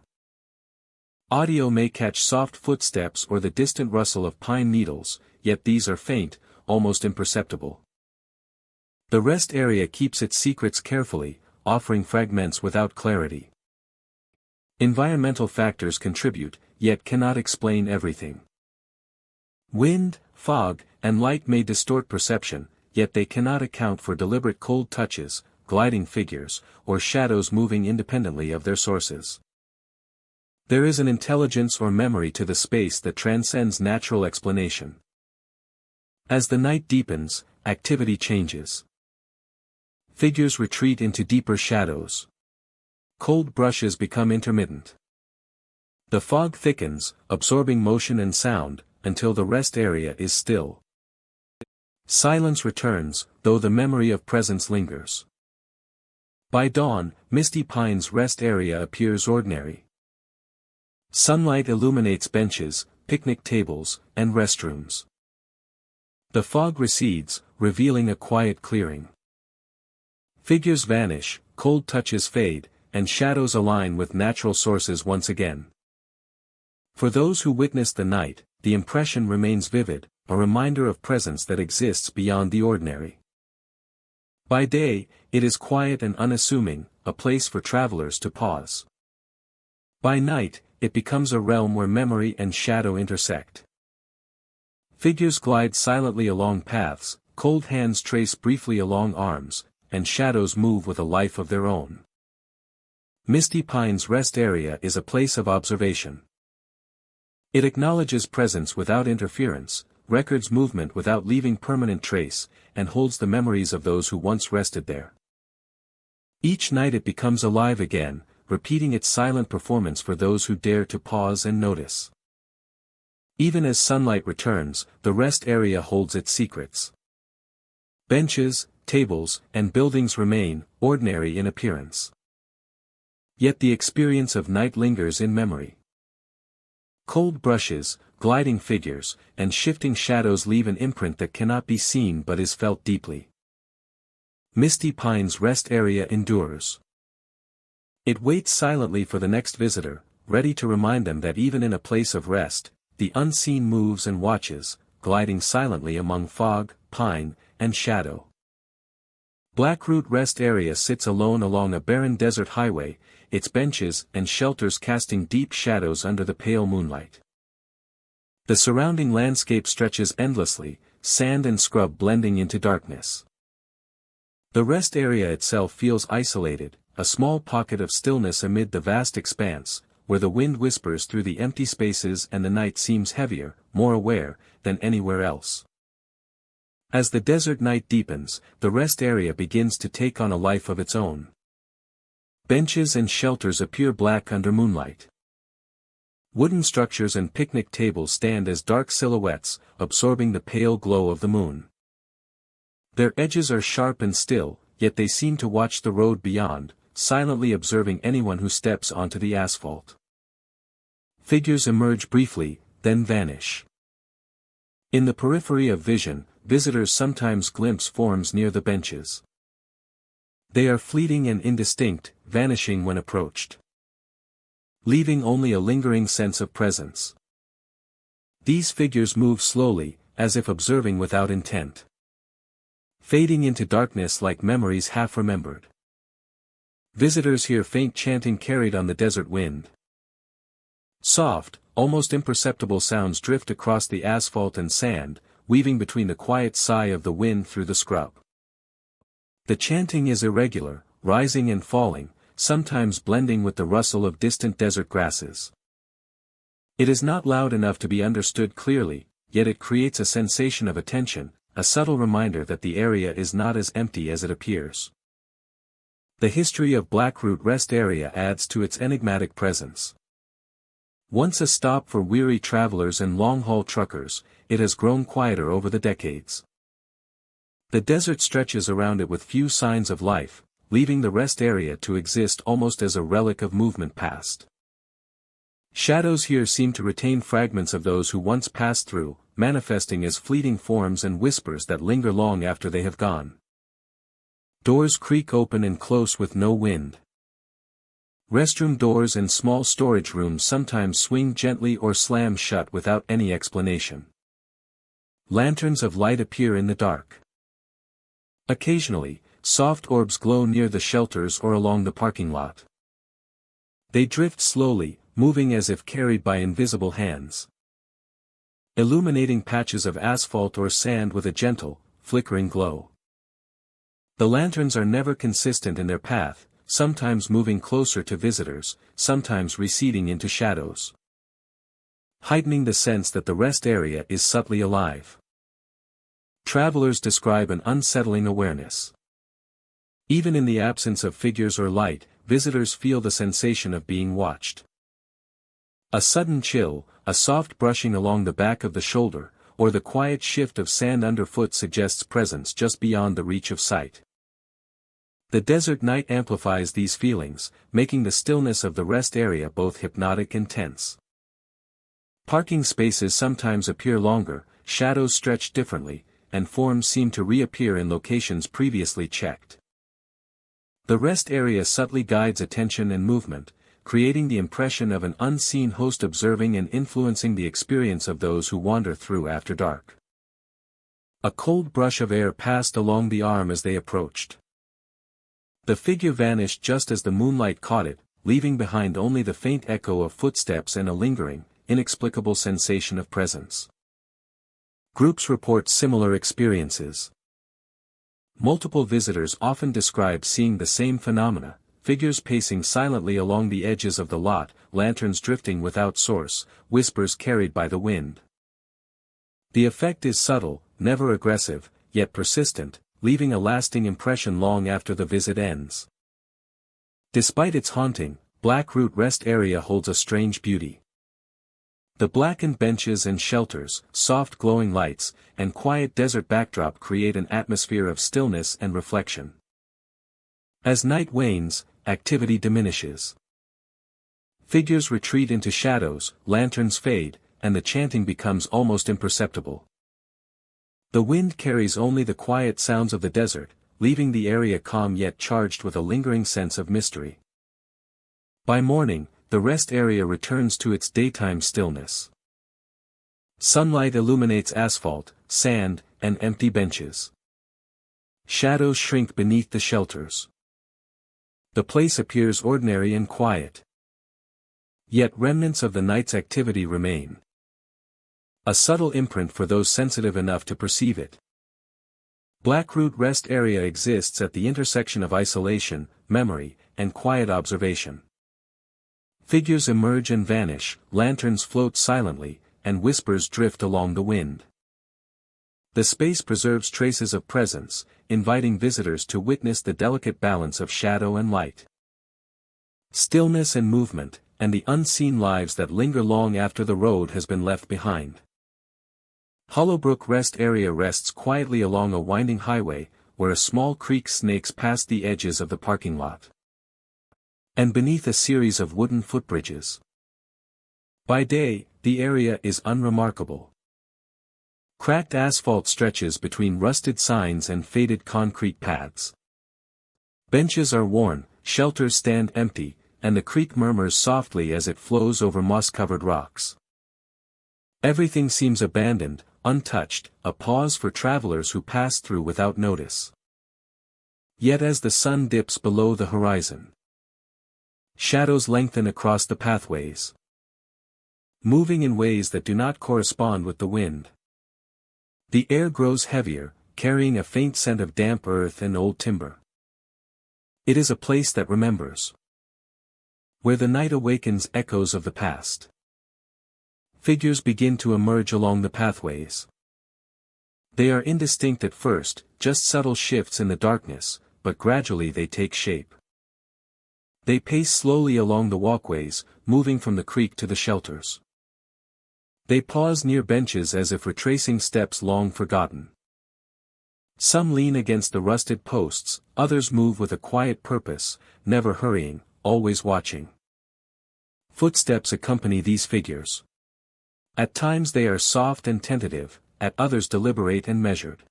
Audio may catch soft footsteps or the distant rustle of pine needles, yet these are faint, almost imperceptible. The rest area keeps its secrets carefully, offering fragments without clarity. Environmental factors contribute, yet cannot explain everything. Wind, fog, and light may distort perception, yet they cannot account for deliberate cold touches, gliding figures, or shadows moving independently of their sources. There is an intelligence or memory to the space that transcends natural explanation. As the night deepens, activity changes. Figures retreat into deeper shadows. Cold brushes become intermittent. The fog thickens, absorbing motion and sound, until the rest area is still. Silence returns, though the memory of presence lingers. By dawn, Misty Pines Rest Area appears ordinary. Sunlight illuminates benches, picnic tables, and restrooms. The fog recedes, revealing a quiet clearing. Figures vanish, cold touches fade, and shadows align with natural sources once again. For those who witness the night, the impression remains vivid, a reminder of presence that exists beyond the ordinary. By day, it is quiet and unassuming, a place for travelers to pause. By night, it becomes a realm where memory and shadow intersect. Figures glide silently along paths, cold hands trace briefly along arms, and shadows move with a life of their own. Misty Pine's rest area is a place of observation. It acknowledges presence without interference, records movement without leaving permanent trace, and holds the memories of those who once rested there. Each night it becomes alive again, repeating its silent performance for those who dare to pause and notice. Even as sunlight returns, the rest area holds its secrets. Benches, tables, and buildings remain, ordinary in appearance. Yet the experience of night lingers in memory. Cold brushes, gliding figures, and shifting shadows leave an imprint that cannot be seen but is felt deeply. Misty Pine's rest area endures. It waits silently for the next visitor, ready to remind them that even in a place of rest, the unseen moves and watches, gliding silently among fog, pine, and shadow. Blackroot Rest Area sits alone along a barren desert highway, its benches and shelters casting deep shadows under the pale moonlight. The surrounding landscape stretches endlessly, sand and scrub blending into darkness. The rest area itself feels isolated, a small pocket of stillness amid the vast expanse, where the wind whispers through the empty spaces and the night seems heavier, more aware, than anywhere else. As the desert night deepens, the rest area begins to take on a life of its own. Benches and shelters appear black under moonlight. Wooden structures and picnic tables stand as dark silhouettes, absorbing the pale glow of the moon. Their edges are sharp and still, yet they seem to watch the road beyond, silently observing anyone who steps onto the asphalt. Figures emerge briefly, then vanish. In the periphery of vision, visitors sometimes glimpse forms near the benches. They are fleeting and indistinct, vanishing when approached, leaving only a lingering sense of presence. These figures move slowly, as if observing without intent, fading into darkness like memories half remembered. Visitors hear faint chanting carried on the desert wind. Soft, almost imperceptible sounds drift across the asphalt and sand, weaving between the quiet sigh of the wind through the scrub. The chanting is irregular, rising and falling, sometimes blending with the rustle of distant desert grasses. It is not loud enough to be understood clearly, yet it creates a sensation of attention, a subtle reminder that the area is not as empty as it appears. The history of Blackroot Rest Area adds to its enigmatic presence. Once a stop for weary travelers and long-haul truckers, it has grown quieter over the decades. The desert stretches around it with few signs of life, leaving the rest area to exist almost as a relic of movement past. Shadows here seem to retain fragments of those who once passed through, manifesting as fleeting forms and whispers that linger long after they have gone. Doors creak open and close with no wind. Restroom doors and small storage rooms sometimes swing gently or slam shut without any explanation. Lanterns of light appear in the dark. Occasionally, soft orbs glow near the shelters or along the parking lot. They drift slowly, moving as if carried by invisible hands, illuminating patches of asphalt or sand with a gentle, flickering glow. The lanterns are never consistent in their path, sometimes moving closer to visitors, sometimes receding into shadows, heightening the sense that the rest area is subtly alive. Travelers describe an unsettling awareness. Even in the absence of figures or light, visitors feel the sensation of being watched. A sudden chill, a soft brushing along the back of the shoulder, or the quiet shift of sand underfoot suggests presence just beyond the reach of sight. The desert night amplifies these feelings, making the stillness of the rest area both hypnotic and tense. Parking spaces sometimes appear longer, shadows stretch differently, and forms seem to reappear in locations previously checked. The rest area subtly guides attention and movement, creating the impression of an unseen host observing and influencing the experience of those who wander through after dark. A cold brush of air passed along the arm as they approached. The figure vanished just as the moonlight caught it, leaving behind only the faint echo of footsteps and a lingering, inexplicable sensation of presence. Groups report similar experiences. Multiple visitors often describe seeing the same phenomena, figures pacing silently along the edges of the lot, lanterns drifting without source, whispers carried by the wind. The effect is subtle, never aggressive, yet persistent, leaving a lasting impression long after the visit ends. Despite its haunting, Black Root Rest Area holds a strange beauty. The blackened benches and shelters, soft glowing lights, and quiet desert backdrop create an atmosphere of stillness and reflection. As night wanes, activity diminishes. Figures retreat into shadows, lanterns fade, and the chanting becomes almost imperceptible. The wind carries only the quiet sounds of the desert, leaving the area calm yet charged with a lingering sense of mystery. By morning, the rest area returns to its daytime stillness. Sunlight illuminates asphalt, sand, and empty benches. Shadows shrink beneath the shelters. The place appears ordinary and quiet. Yet remnants of the night's activity remain. A subtle imprint for those sensitive enough to perceive it. Black Root Rest Area exists at the intersection of isolation, memory, and quiet observation. Figures emerge and vanish, lanterns float silently, and whispers drift along the wind. The space preserves traces of presence, inviting visitors to witness the delicate balance of shadow and light. Stillness and movement, and the unseen lives that linger long after the road has been left behind. Hollowbrook Rest Area rests quietly along a winding highway, where a small creek snakes past the edges of the parking lot. And beneath a series of wooden footbridges. By day, the area is unremarkable. Cracked asphalt stretches between rusted signs and faded concrete paths. Benches are worn, shelters stand empty, and the creek murmurs softly as it flows over moss-covered rocks. Everything seems abandoned, untouched, a pause for travelers who pass through without notice. Yet as the sun dips below the horizon, shadows lengthen across the pathways, moving in ways that do not correspond with the wind. The air grows heavier, carrying a faint scent of damp earth and old timber. It is a place that remembers, where the night awakens echoes of the past. Figures begin to emerge along the pathways. They are indistinct at first, just subtle shifts in the darkness, but gradually they take shape. They pace slowly along the walkways, moving from the creek to the shelters. They pause near benches as if retracing steps long forgotten. Some lean against the rusted posts, others move with a quiet purpose, never hurrying, always watching. Footsteps accompany these figures. At times they are soft and tentative, at others deliberate and measured.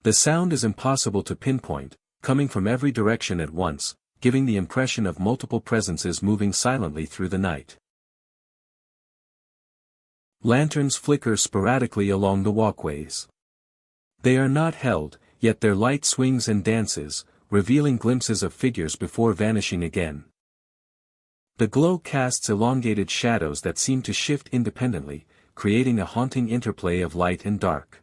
The sound is impossible to pinpoint, coming from every direction at once, giving the impression of multiple presences moving silently through the night. Lanterns flicker sporadically along the walkways. They are not held, yet their light swings and dances, revealing glimpses of figures before vanishing again. The glow casts elongated shadows that seem to shift independently, creating a haunting interplay of light and dark.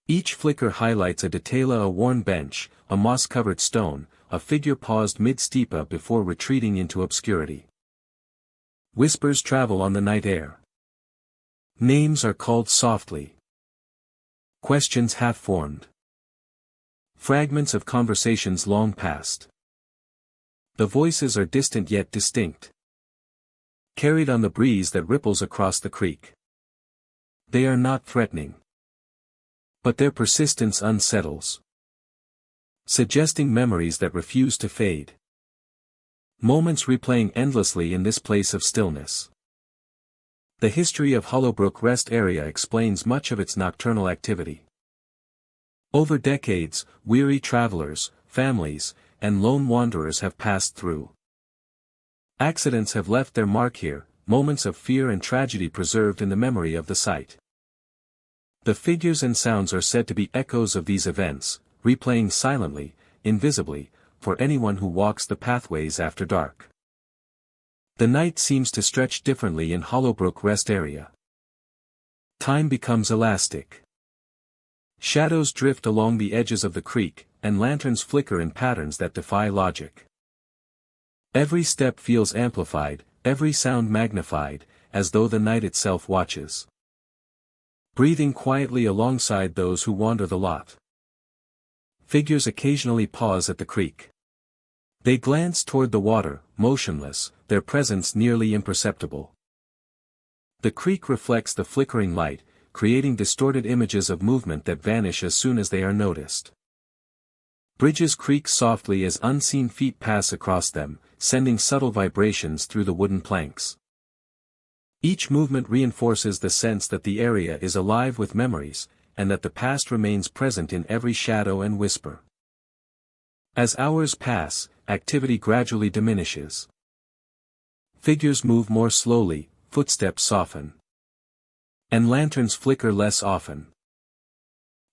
Each flicker highlights a detail: a worn bench, a moss-covered stone, a figure paused mid-steepa before retreating into obscurity. Whispers travel on the night air. Names are called softly. Questions half-formed. Fragments of conversations long past. The voices are distant yet distinct. Carried on the breeze that ripples across the creek. They are not threatening. But their persistence unsettles. Suggesting memories that refuse to fade. Moments replaying endlessly in this place of stillness. The history of Hollowbrook Rest Area explains much of its nocturnal activity. Over decades, weary travelers, families, and lone wanderers have passed through. Accidents have left their mark here, moments of fear and tragedy preserved in the memory of the site. The figures and sounds are said to be echoes of these events, replaying silently, invisibly, for anyone who walks the pathways after dark. The night seems to stretch differently in Hollowbrook Rest Area. Time becomes elastic. Shadows drift along the edges of the creek, and lanterns flicker in patterns that defy logic. Every step feels amplified, every sound magnified, as though the night itself watches. Breathing quietly alongside those who wander the lot. Figures occasionally pause at the creek. They glance toward the water, motionless, their presence nearly imperceptible. The creek reflects the flickering light, creating distorted images of movement that vanish as soon as they are noticed. Bridges creak softly as unseen feet pass across them, sending subtle vibrations through the wooden planks. Each movement reinforces the sense that the area is alive with memories, and that the past remains present in every shadow and whisper. As hours pass, activity gradually diminishes. Figures move more slowly, footsteps soften. And lanterns flicker less often.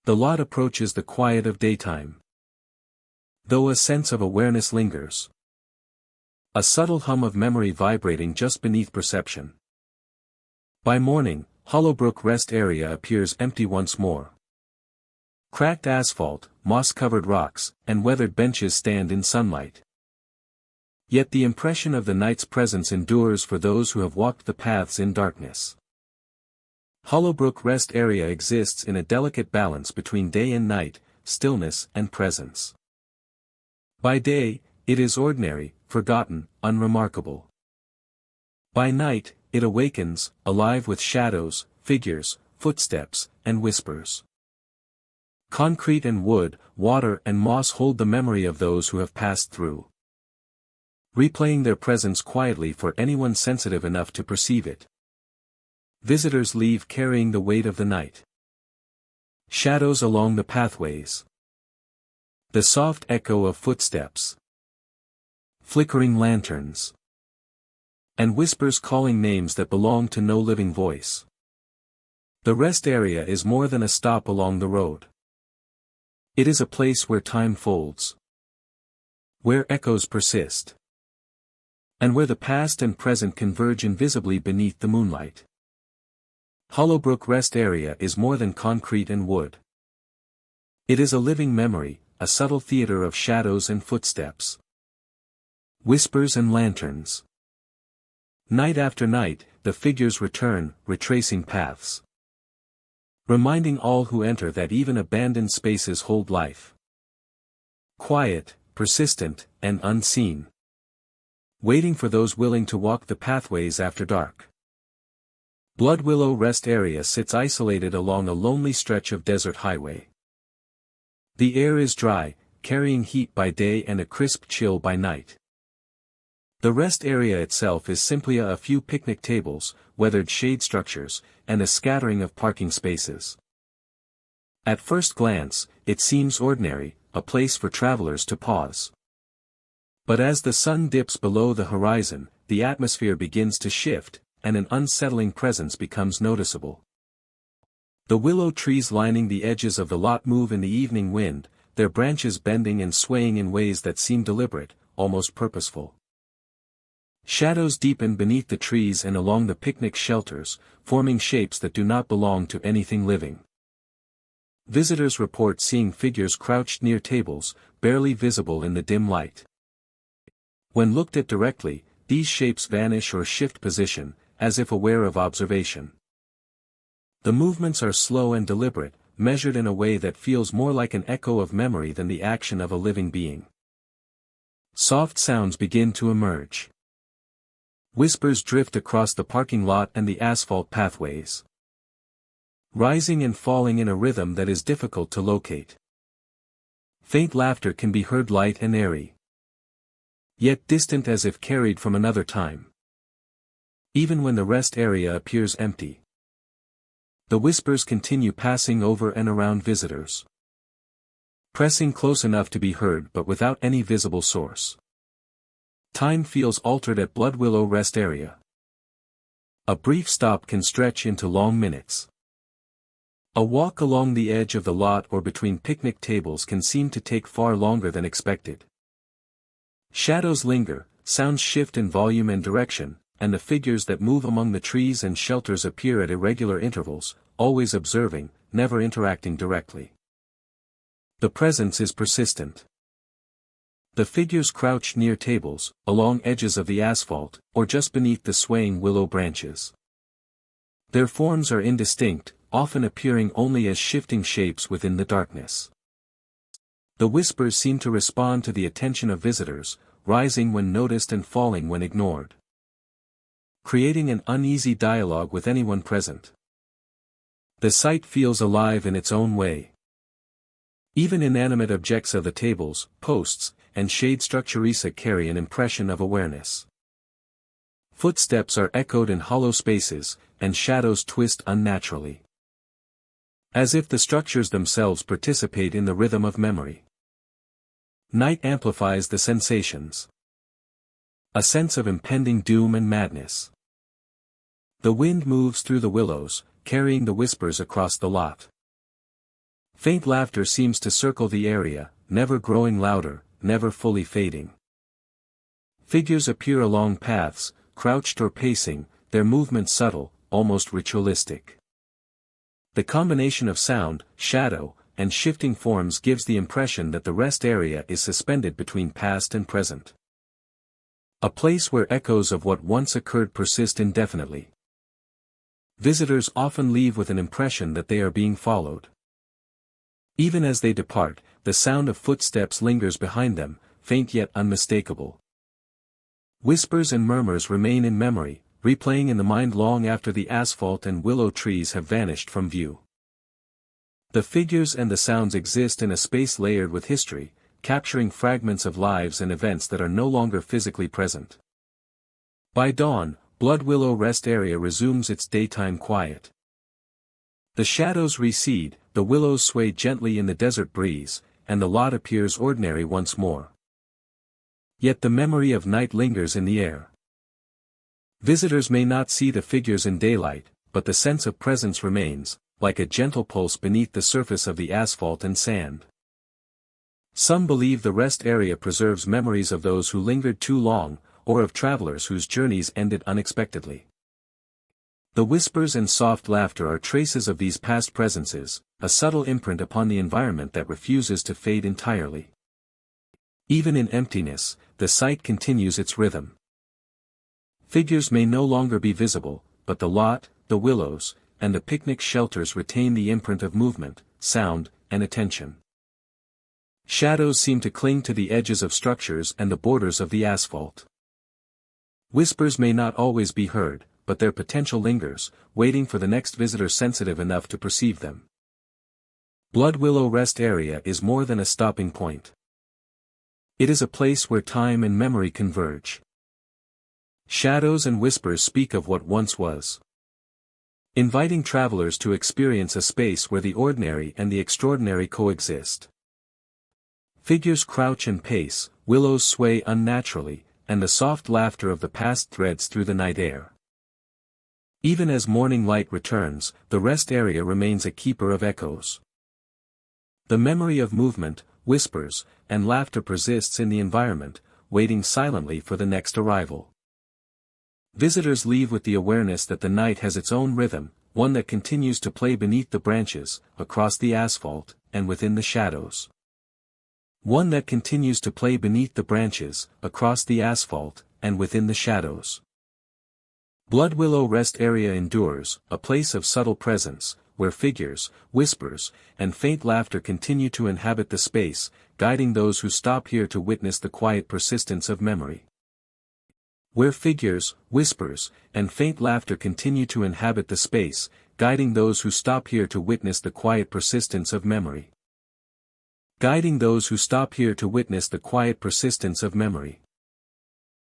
The lot approaches the quiet of daytime. Though a sense of awareness lingers. A subtle hum of memory vibrating just beneath perception. By morning, Hollowbrook Rest Area appears empty once more. Cracked asphalt, moss-covered rocks, and weathered benches stand in sunlight. Yet the impression of the night's presence endures for those who have walked the paths in darkness. Hollowbrook Rest Area exists in a delicate balance between day and night, stillness and presence. By day, it is ordinary, forgotten, unremarkable. By night, it awakens, alive with shadows, figures, footsteps, and whispers. Concrete and wood, water and moss hold the memory of those who have passed through, replaying their presence quietly for anyone sensitive enough to perceive it. Visitors leave carrying the weight of the night. Shadows along the pathways. The soft echo of footsteps. Flickering lanterns. And whispers calling names that belong to no living voice. The rest area is more than a stop along the road. It is a place where time folds. Where echoes persist. And where the past and present converge invisibly beneath the moonlight. Hollowbrook Rest Area is more than concrete and wood. It is a living memory, a subtle theater of shadows and footsteps. Whispers and lanterns. Night after night, the figures return, retracing paths. Reminding all who enter that even abandoned spaces hold life. Quiet, persistent, and unseen. Waiting for those willing to walk the pathways after dark. Blood Willow Rest Area sits isolated along a lonely stretch of desert highway. The air is dry, carrying heat by day and a crisp chill by night. The rest area itself is simply a few picnic tables, weathered shade structures, and a scattering of parking spaces. At first glance, it seems ordinary, a place for travelers to pause. But as the sun dips below the horizon, the atmosphere begins to shift, and an unsettling presence becomes noticeable. The willow trees lining the edges of the lot move in the evening wind, their branches bending and swaying in ways that seem deliberate, almost purposeful. Shadows deepen beneath the trees and along the picnic shelters, forming shapes that do not belong to anything living. Visitors report seeing figures crouched near tables, barely visible in the dim light. When looked at directly, these shapes vanish or shift position, as if aware of observation. The movements are slow and deliberate, measured in a way that feels more like an echo of memory than the action of a living being. Soft sounds begin to emerge. Whispers drift across the parking lot and the asphalt pathways. Rising and falling in a rhythm that is difficult to locate. Faint laughter can be heard, light and airy. Yet distant as if carried from another time. Even when the rest area appears empty. The whispers continue, passing over and around visitors. Pressing close enough to be heard but without any visible source. Time feels altered at Blood Willow Rest Area. A brief stop can stretch into long minutes. A walk along the edge of the lot or between picnic tables can seem to take far longer than expected. Shadows linger, sounds shift in volume and direction, and the figures that move among the trees and shelters appear at irregular intervals, always observing, never interacting directly. The presence is persistent. The figures crouch near tables, along edges of the asphalt, or just beneath the swaying willow branches. Their forms are indistinct, often appearing only as shifting shapes within the darkness. The whispers seem to respond to the attention of visitors, rising when noticed and falling when ignored, creating an uneasy dialogue with anyone present. The site feels alive in its own way. Even inanimate objects of the tables, posts, and shade structures carry an impression of awareness. Footsteps are echoed in hollow spaces, and shadows twist unnaturally, as if the structures themselves participate in the rhythm of memory. Night amplifies the sensations. A sense of impending doom and madness. The wind moves through the willows, carrying the whispers across the lot. Faint laughter seems to circle the area, never growing louder, never fully fading. Figures appear along paths, crouched or pacing, their movements subtle, almost ritualistic. The combination of sound, shadow, and shifting forms gives the impression that the rest area is suspended between past and present. A place where echoes of what once occurred persist indefinitely. Visitors often leave with an impression that they are being followed. Even as they depart, the sound of footsteps lingers behind them, faint yet unmistakable. Whispers and murmurs remain in memory, replaying in the mind long after the asphalt and willow trees have vanished from view. The figures and the sounds exist in a space layered with history, capturing fragments of lives and events that are no longer physically present. By dawn, Blood Willow Rest Area resumes its daytime quiet. The shadows recede, the willows sway gently in the desert breeze, and the lot appears ordinary once more. Yet the memory of night lingers in the air. Visitors may not see the figures in daylight, but the sense of presence remains, like a gentle pulse beneath the surface of the asphalt and sand. Some believe the rest area preserves memories of those who lingered too long, or of travelers whose journeys ended unexpectedly. The whispers and soft laughter are traces of these past presences, a subtle imprint upon the environment that refuses to fade entirely. Even in emptiness, the site continues its rhythm. Figures may no longer be visible, but the lot, the willows, and the picnic shelters retain the imprint of movement, sound, and attention. Shadows seem to cling to the edges of structures and the borders of the asphalt. Whispers may not always be heard, but their potential lingers, waiting for the next visitor sensitive enough to perceive them. Blood Willow Rest Area is more than a stopping point. It is a place where time and memory converge. Shadows and whispers speak of what once was, inviting travelers to experience a space where the ordinary and the extraordinary coexist. Figures crouch and pace, willows sway unnaturally, and the soft laughter of the past threads through the night air. Even as morning light returns, the rest area remains a keeper of echoes. The memory of movement, whispers, and laughter persists in the environment, waiting silently for the next arrival. Visitors leave with the awareness that the night has its own rhythm, one that continues to play beneath the branches, across the asphalt, and within the shadows. One that continues to play beneath the branches, across the asphalt, and within the shadows. Blood Willow Rest Area endures, a place of subtle presence, where figures, whispers, and faint laughter continue to inhabit the space, guiding those who stop here to witness the quiet persistence of memory. Where figures, whispers, and faint laughter continue to inhabit the space, guiding those who stop here to witness the quiet persistence of memory. Guiding those who stop here to witness the quiet persistence of memory.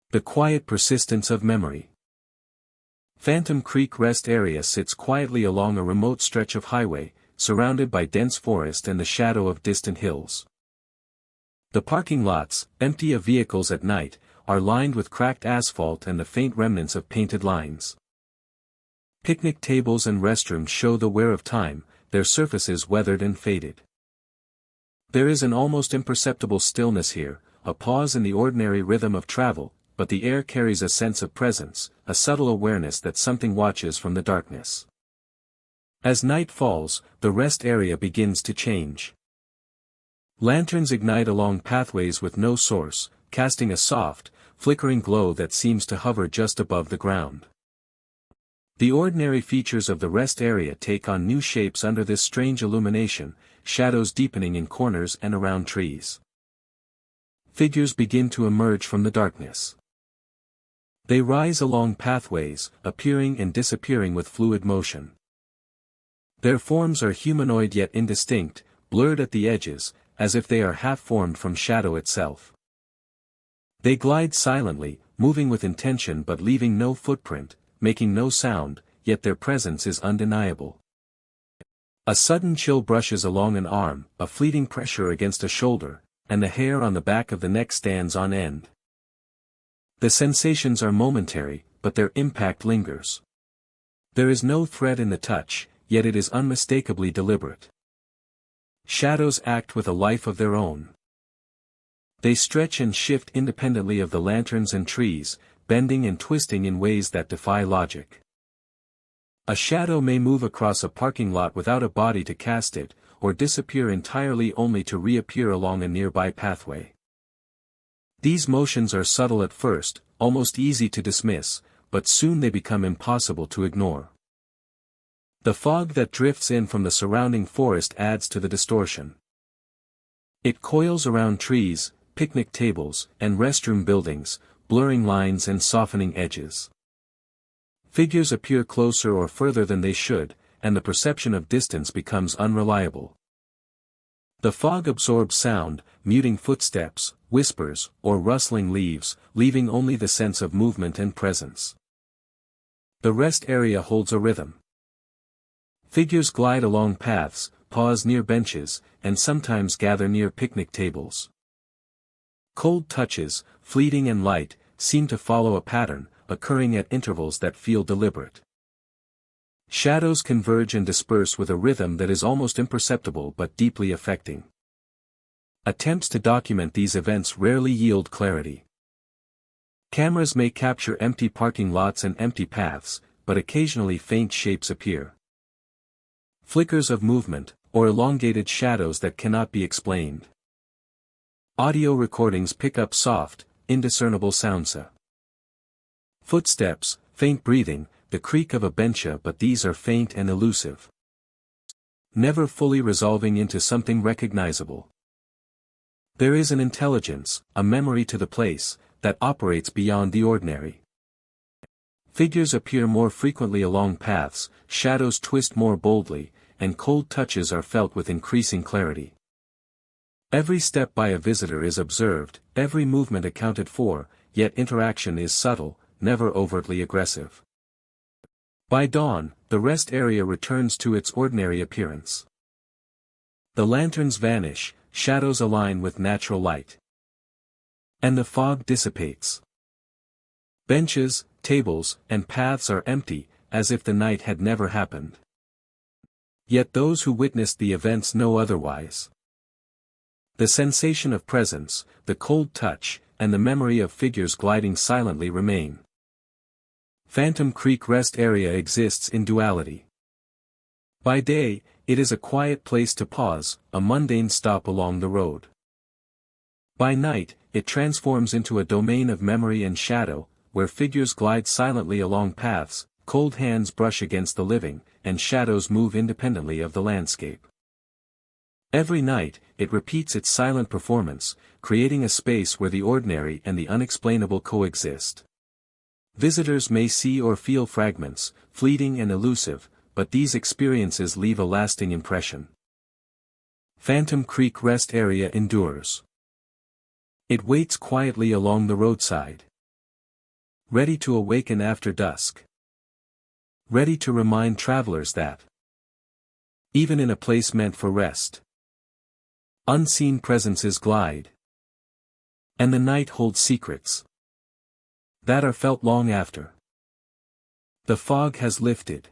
The quiet persistence of memory. Phantom Creek Rest Area sits quietly along a remote stretch of highway, surrounded by dense forest and the shadow of distant hills. The parking lots, empty of vehicles at night, are lined with cracked asphalt and the faint remnants of painted lines. Picnic tables and restrooms show the wear of time, their surfaces weathered and faded. There is an almost imperceptible stillness here, a pause in the ordinary rhythm of travel, but the air carries a sense of presence, a subtle awareness that something watches from the darkness. As night falls, the rest area begins to change. Lanterns ignite along pathways with no source, casting a soft, flickering glow that seems to hover just above the ground. The ordinary features of the rest area take on new shapes under this strange illumination, shadows deepening in corners and around trees. Figures begin to emerge from the darkness. They rise along pathways, appearing and disappearing with fluid motion. Their forms are humanoid yet indistinct, blurred at the edges, as if they are half-formed from shadow itself. They glide silently, moving with intention but leaving no footprint, making no sound, yet their presence is undeniable. A sudden chill brushes along an arm, a fleeting pressure against a shoulder, and the hair on the back of the neck stands on end. The sensations are momentary, but their impact lingers. There is no threat in the touch, yet it is unmistakably deliberate. Shadows act with a life of their own. They stretch and shift independently of the lanterns and trees, bending and twisting in ways that defy logic. A shadow may move across a parking lot without a body to cast it, or disappear entirely only to reappear along a nearby pathway. These motions are subtle at first, almost easy to dismiss, but soon they become impossible to ignore. The fog that drifts in from the surrounding forest adds to the distortion. It coils around trees, picnic tables, and restroom buildings, blurring lines and softening edges. Figures appear closer or further than they should, and the perception of distance becomes unreliable. The fog absorbs sound, muting footsteps, whispers, or rustling leaves, leaving only the sense of movement and presence. The rest area holds a rhythm. Figures glide along paths, pause near benches, and sometimes gather near picnic tables. Cold touches, fleeting and light, seem to follow a pattern, occurring at intervals that feel deliberate. Shadows converge and disperse with a rhythm that is almost imperceptible but deeply affecting. Attempts to document these events rarely yield clarity. Cameras may capture empty parking lots and empty paths, but occasionally faint shapes appear. Flickers of movement, or elongated shadows that cannot be explained. Audio recordings pick up soft, indiscernible sounds. Footsteps, faint breathing, the creak of a bench, but these are faint and elusive, never fully resolving into something recognizable. There is an intelligence, a memory to the place, that operates beyond the ordinary. Figures appear more frequently along paths, shadows twist more boldly, and cold touches are felt with increasing clarity. Every step by a visitor is observed, every movement accounted for, yet interaction is subtle, never overtly aggressive. By dawn, the rest area returns to its ordinary appearance. The lanterns vanish, shadows align with natural light. And the fog dissipates. Benches, tables, and paths are empty, as if the night had never happened. Yet those who witnessed the events know otherwise. The sensation of presence, the cold touch, and the memory of figures gliding silently remain. Phantom Creek Rest Area exists in duality. By day, it is a quiet place to pause, a mundane stop along the road. By night, it transforms into a domain of memory and shadow, where figures glide silently along paths, cold hands brush against the living, and shadows move independently of the landscape. Every night, it repeats its silent performance, creating a space where the ordinary and the unexplainable coexist. Visitors may see or feel fragments, fleeting and elusive, but these experiences leave a lasting impression. Phantom Creek Rest Area endures. It waits quietly along the roadside. Ready to awaken after dusk. Ready to remind travelers that, even in a place meant for rest, unseen presences glide. And the night holds secrets that are felt long after the fog has lifted.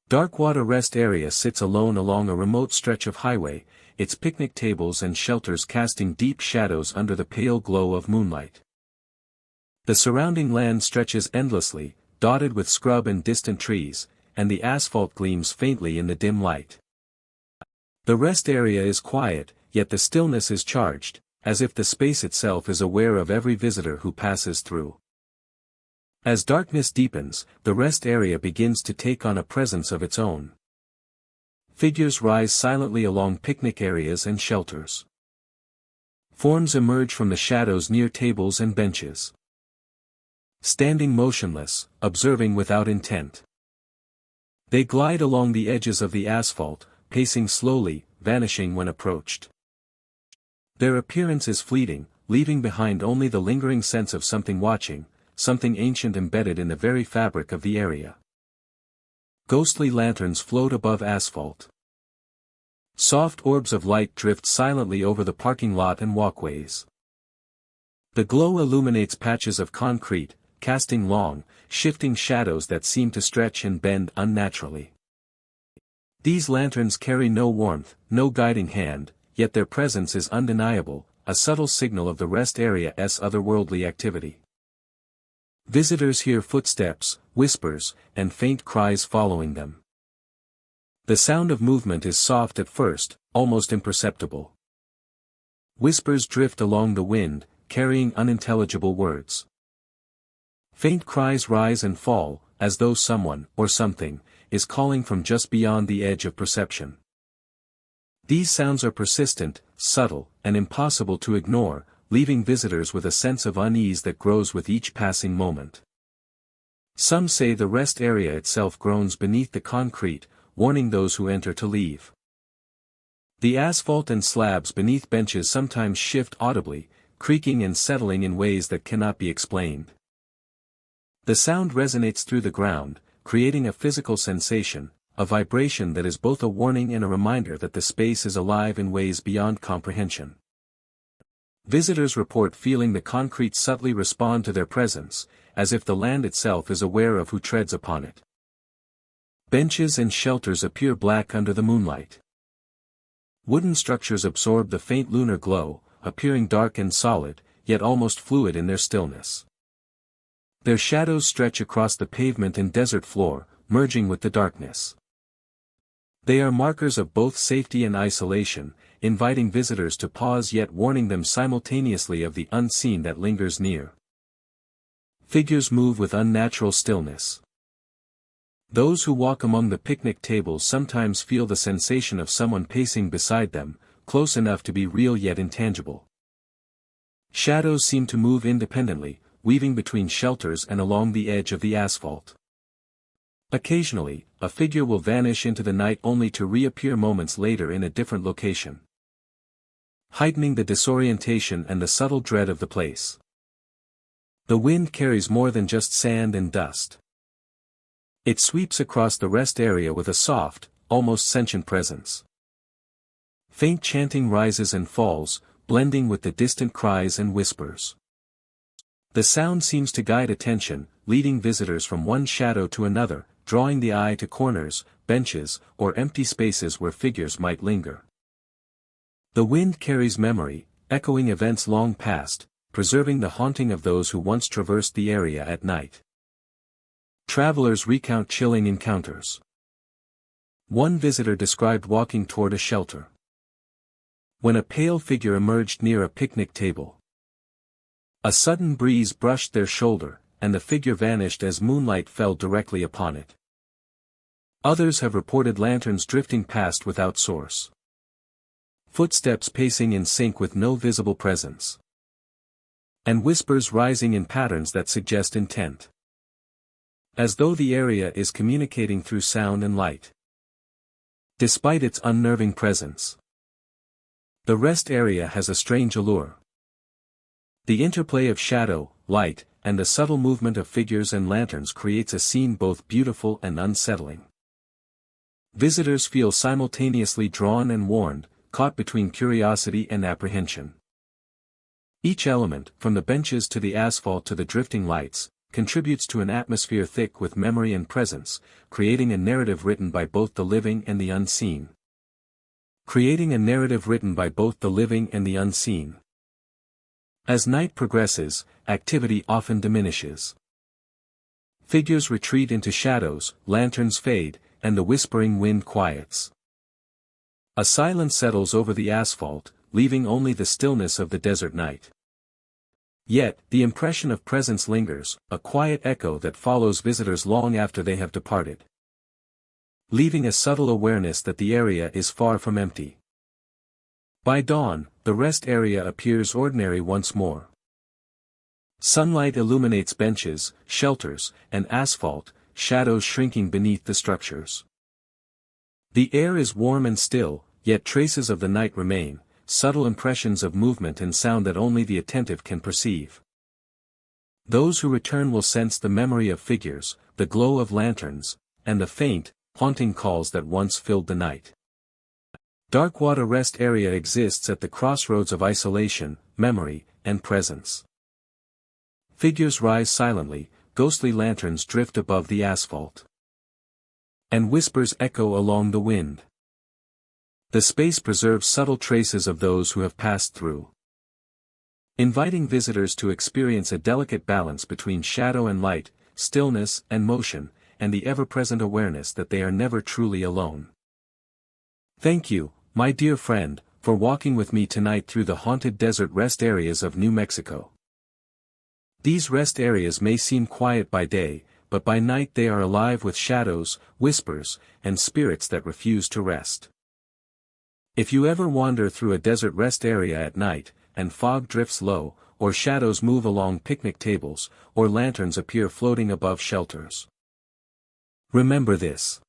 Darkwater Rest Area sits alone along a remote stretch of highway, its picnic tables and shelters casting deep shadows under the pale glow of moonlight. The surrounding land stretches endlessly, dotted with scrub and distant trees, and the asphalt gleams faintly in the dim light. The rest area is quiet, yet the stillness is charged, as if the space itself is aware of every visitor who passes through. As darkness deepens, the rest area begins to take on a presence of its own. Figures rise silently along picnic areas and shelters. Forms emerge from the shadows near tables and benches. Standing motionless, observing without intent. They glide along the edges of the asphalt, pacing slowly, vanishing when approached. Their appearance is fleeting, leaving behind only the lingering sense of something watching, something ancient embedded in the very fabric of the area. Ghostly lanterns float above asphalt. Soft orbs of light drift silently over the parking lot and walkways. The glow illuminates patches of concrete, casting long, shifting shadows that seem to stretch and bend unnaturally. These lanterns carry no warmth, no guiding hand, yet their presence is undeniable, a subtle signal of the rest area's otherworldly activity. Visitors hear footsteps, whispers, and faint cries following them. The sound of movement is soft at first, almost imperceptible. Whispers drift along the wind, carrying unintelligible words. Faint cries rise and fall, as though someone, or something, is calling from just beyond the edge of perception. These sounds are persistent, subtle, and impossible to ignore, leaving visitors with a sense of unease that grows with each passing moment. Some say the rest area itself groans beneath the concrete, warning those who enter to leave. The asphalt and slabs beneath benches sometimes shift audibly, creaking and settling in ways that cannot be explained. The sound resonates through the ground, creating a physical sensation, a vibration that is both a warning and a reminder that the space is alive in ways beyond comprehension. Visitors report feeling the concrete subtly respond to their presence, as if the land itself is aware of who treads upon it. Benches and shelters appear black under the moonlight. Wooden structures absorb the faint lunar glow, appearing dark and solid, yet almost fluid in their stillness. Their shadows stretch across the pavement and desert floor, merging with the darkness. They are markers of both safety and isolation, inviting visitors to pause yet warning them simultaneously of the unseen that lingers near. Figures move with unnatural stillness. Those who walk among the picnic tables sometimes feel the sensation of someone pacing beside them, close enough to be real yet intangible. Shadows seem to move independently, weaving between shelters and along the edge of the asphalt. Occasionally, a figure will vanish into the night only to reappear moments later in a different location, heightening the disorientation and the subtle dread of the place. The wind carries more than just sand and dust. It sweeps across the rest area with a soft, almost sentient presence. Faint chanting rises and falls, blending with the distant cries and whispers. The sound seems to guide attention, leading visitors from one shadow to another, drawing the eye to corners, benches, or empty spaces where figures might linger. The wind carries memory, echoing events long past, preserving the haunting of those who once traversed the area at night. Travelers recount chilling encounters. One visitor described walking toward a shelter when a pale figure emerged near a picnic table. A sudden breeze brushed their shoulder, and the figure vanished as moonlight fell directly upon it. Others have reported lanterns drifting past without source. Footsteps pacing in sync with no visible presence. And whispers rising in patterns that suggest intent. As though the area is communicating through sound and light. Despite its unnerving presence, the rest area has a strange allure. The interplay of shadow, light, and the subtle movement of figures and lanterns creates a scene both beautiful and unsettling. Visitors feel simultaneously drawn and warned, caught between curiosity and apprehension. Each element, from the benches to the asphalt to the drifting lights, contributes to an atmosphere thick with memory and presence, creating a narrative written by both the living and the unseen. Creating a narrative written by both the living and the unseen. As night progresses, activity often diminishes. Figures retreat into shadows, lanterns fade, and the whispering wind quiets. A silence settles over the asphalt, leaving only the stillness of the desert night. Yet, the impression of presence lingers, a quiet echo that follows visitors long after they have departed. Leaving a subtle awareness that the area is far from empty. By dawn, the rest area appears ordinary once more. Sunlight illuminates benches, shelters, and asphalt, shadows shrinking beneath the structures. The air is warm and still, yet traces of the night remain, subtle impressions of movement and sound that only the attentive can perceive. Those who return will sense the memory of figures, the glow of lanterns, and the faint, haunting calls that once filled the night. Darkwater Rest Area exists at the crossroads of isolation, memory, and presence. Figures rise silently, ghostly lanterns drift above the asphalt. And whispers echo along the wind. The space preserves subtle traces of those who have passed through. Inviting visitors to experience a delicate balance between shadow and light, stillness and motion, and the ever-present awareness that they are never truly alone. Thank you, my dear friend, for walking with me tonight through the haunted desert rest areas of New Mexico. These rest areas may seem quiet by day, but by night they are alive with shadows, whispers, and spirits that refuse to rest. If you ever wander through a desert rest area at night, and fog drifts low, or shadows move along picnic tables, or lanterns appear floating above shelters, remember this.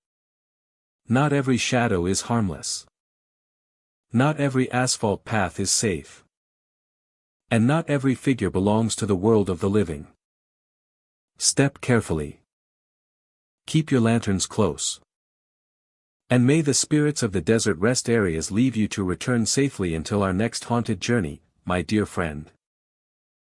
Not every shadow is harmless. Not every asphalt path is safe. And not every figure belongs to the world of the living. Step carefully. Keep your lanterns close. And may the spirits of the desert rest areas leave you to return safely until our next haunted journey, my dear friend.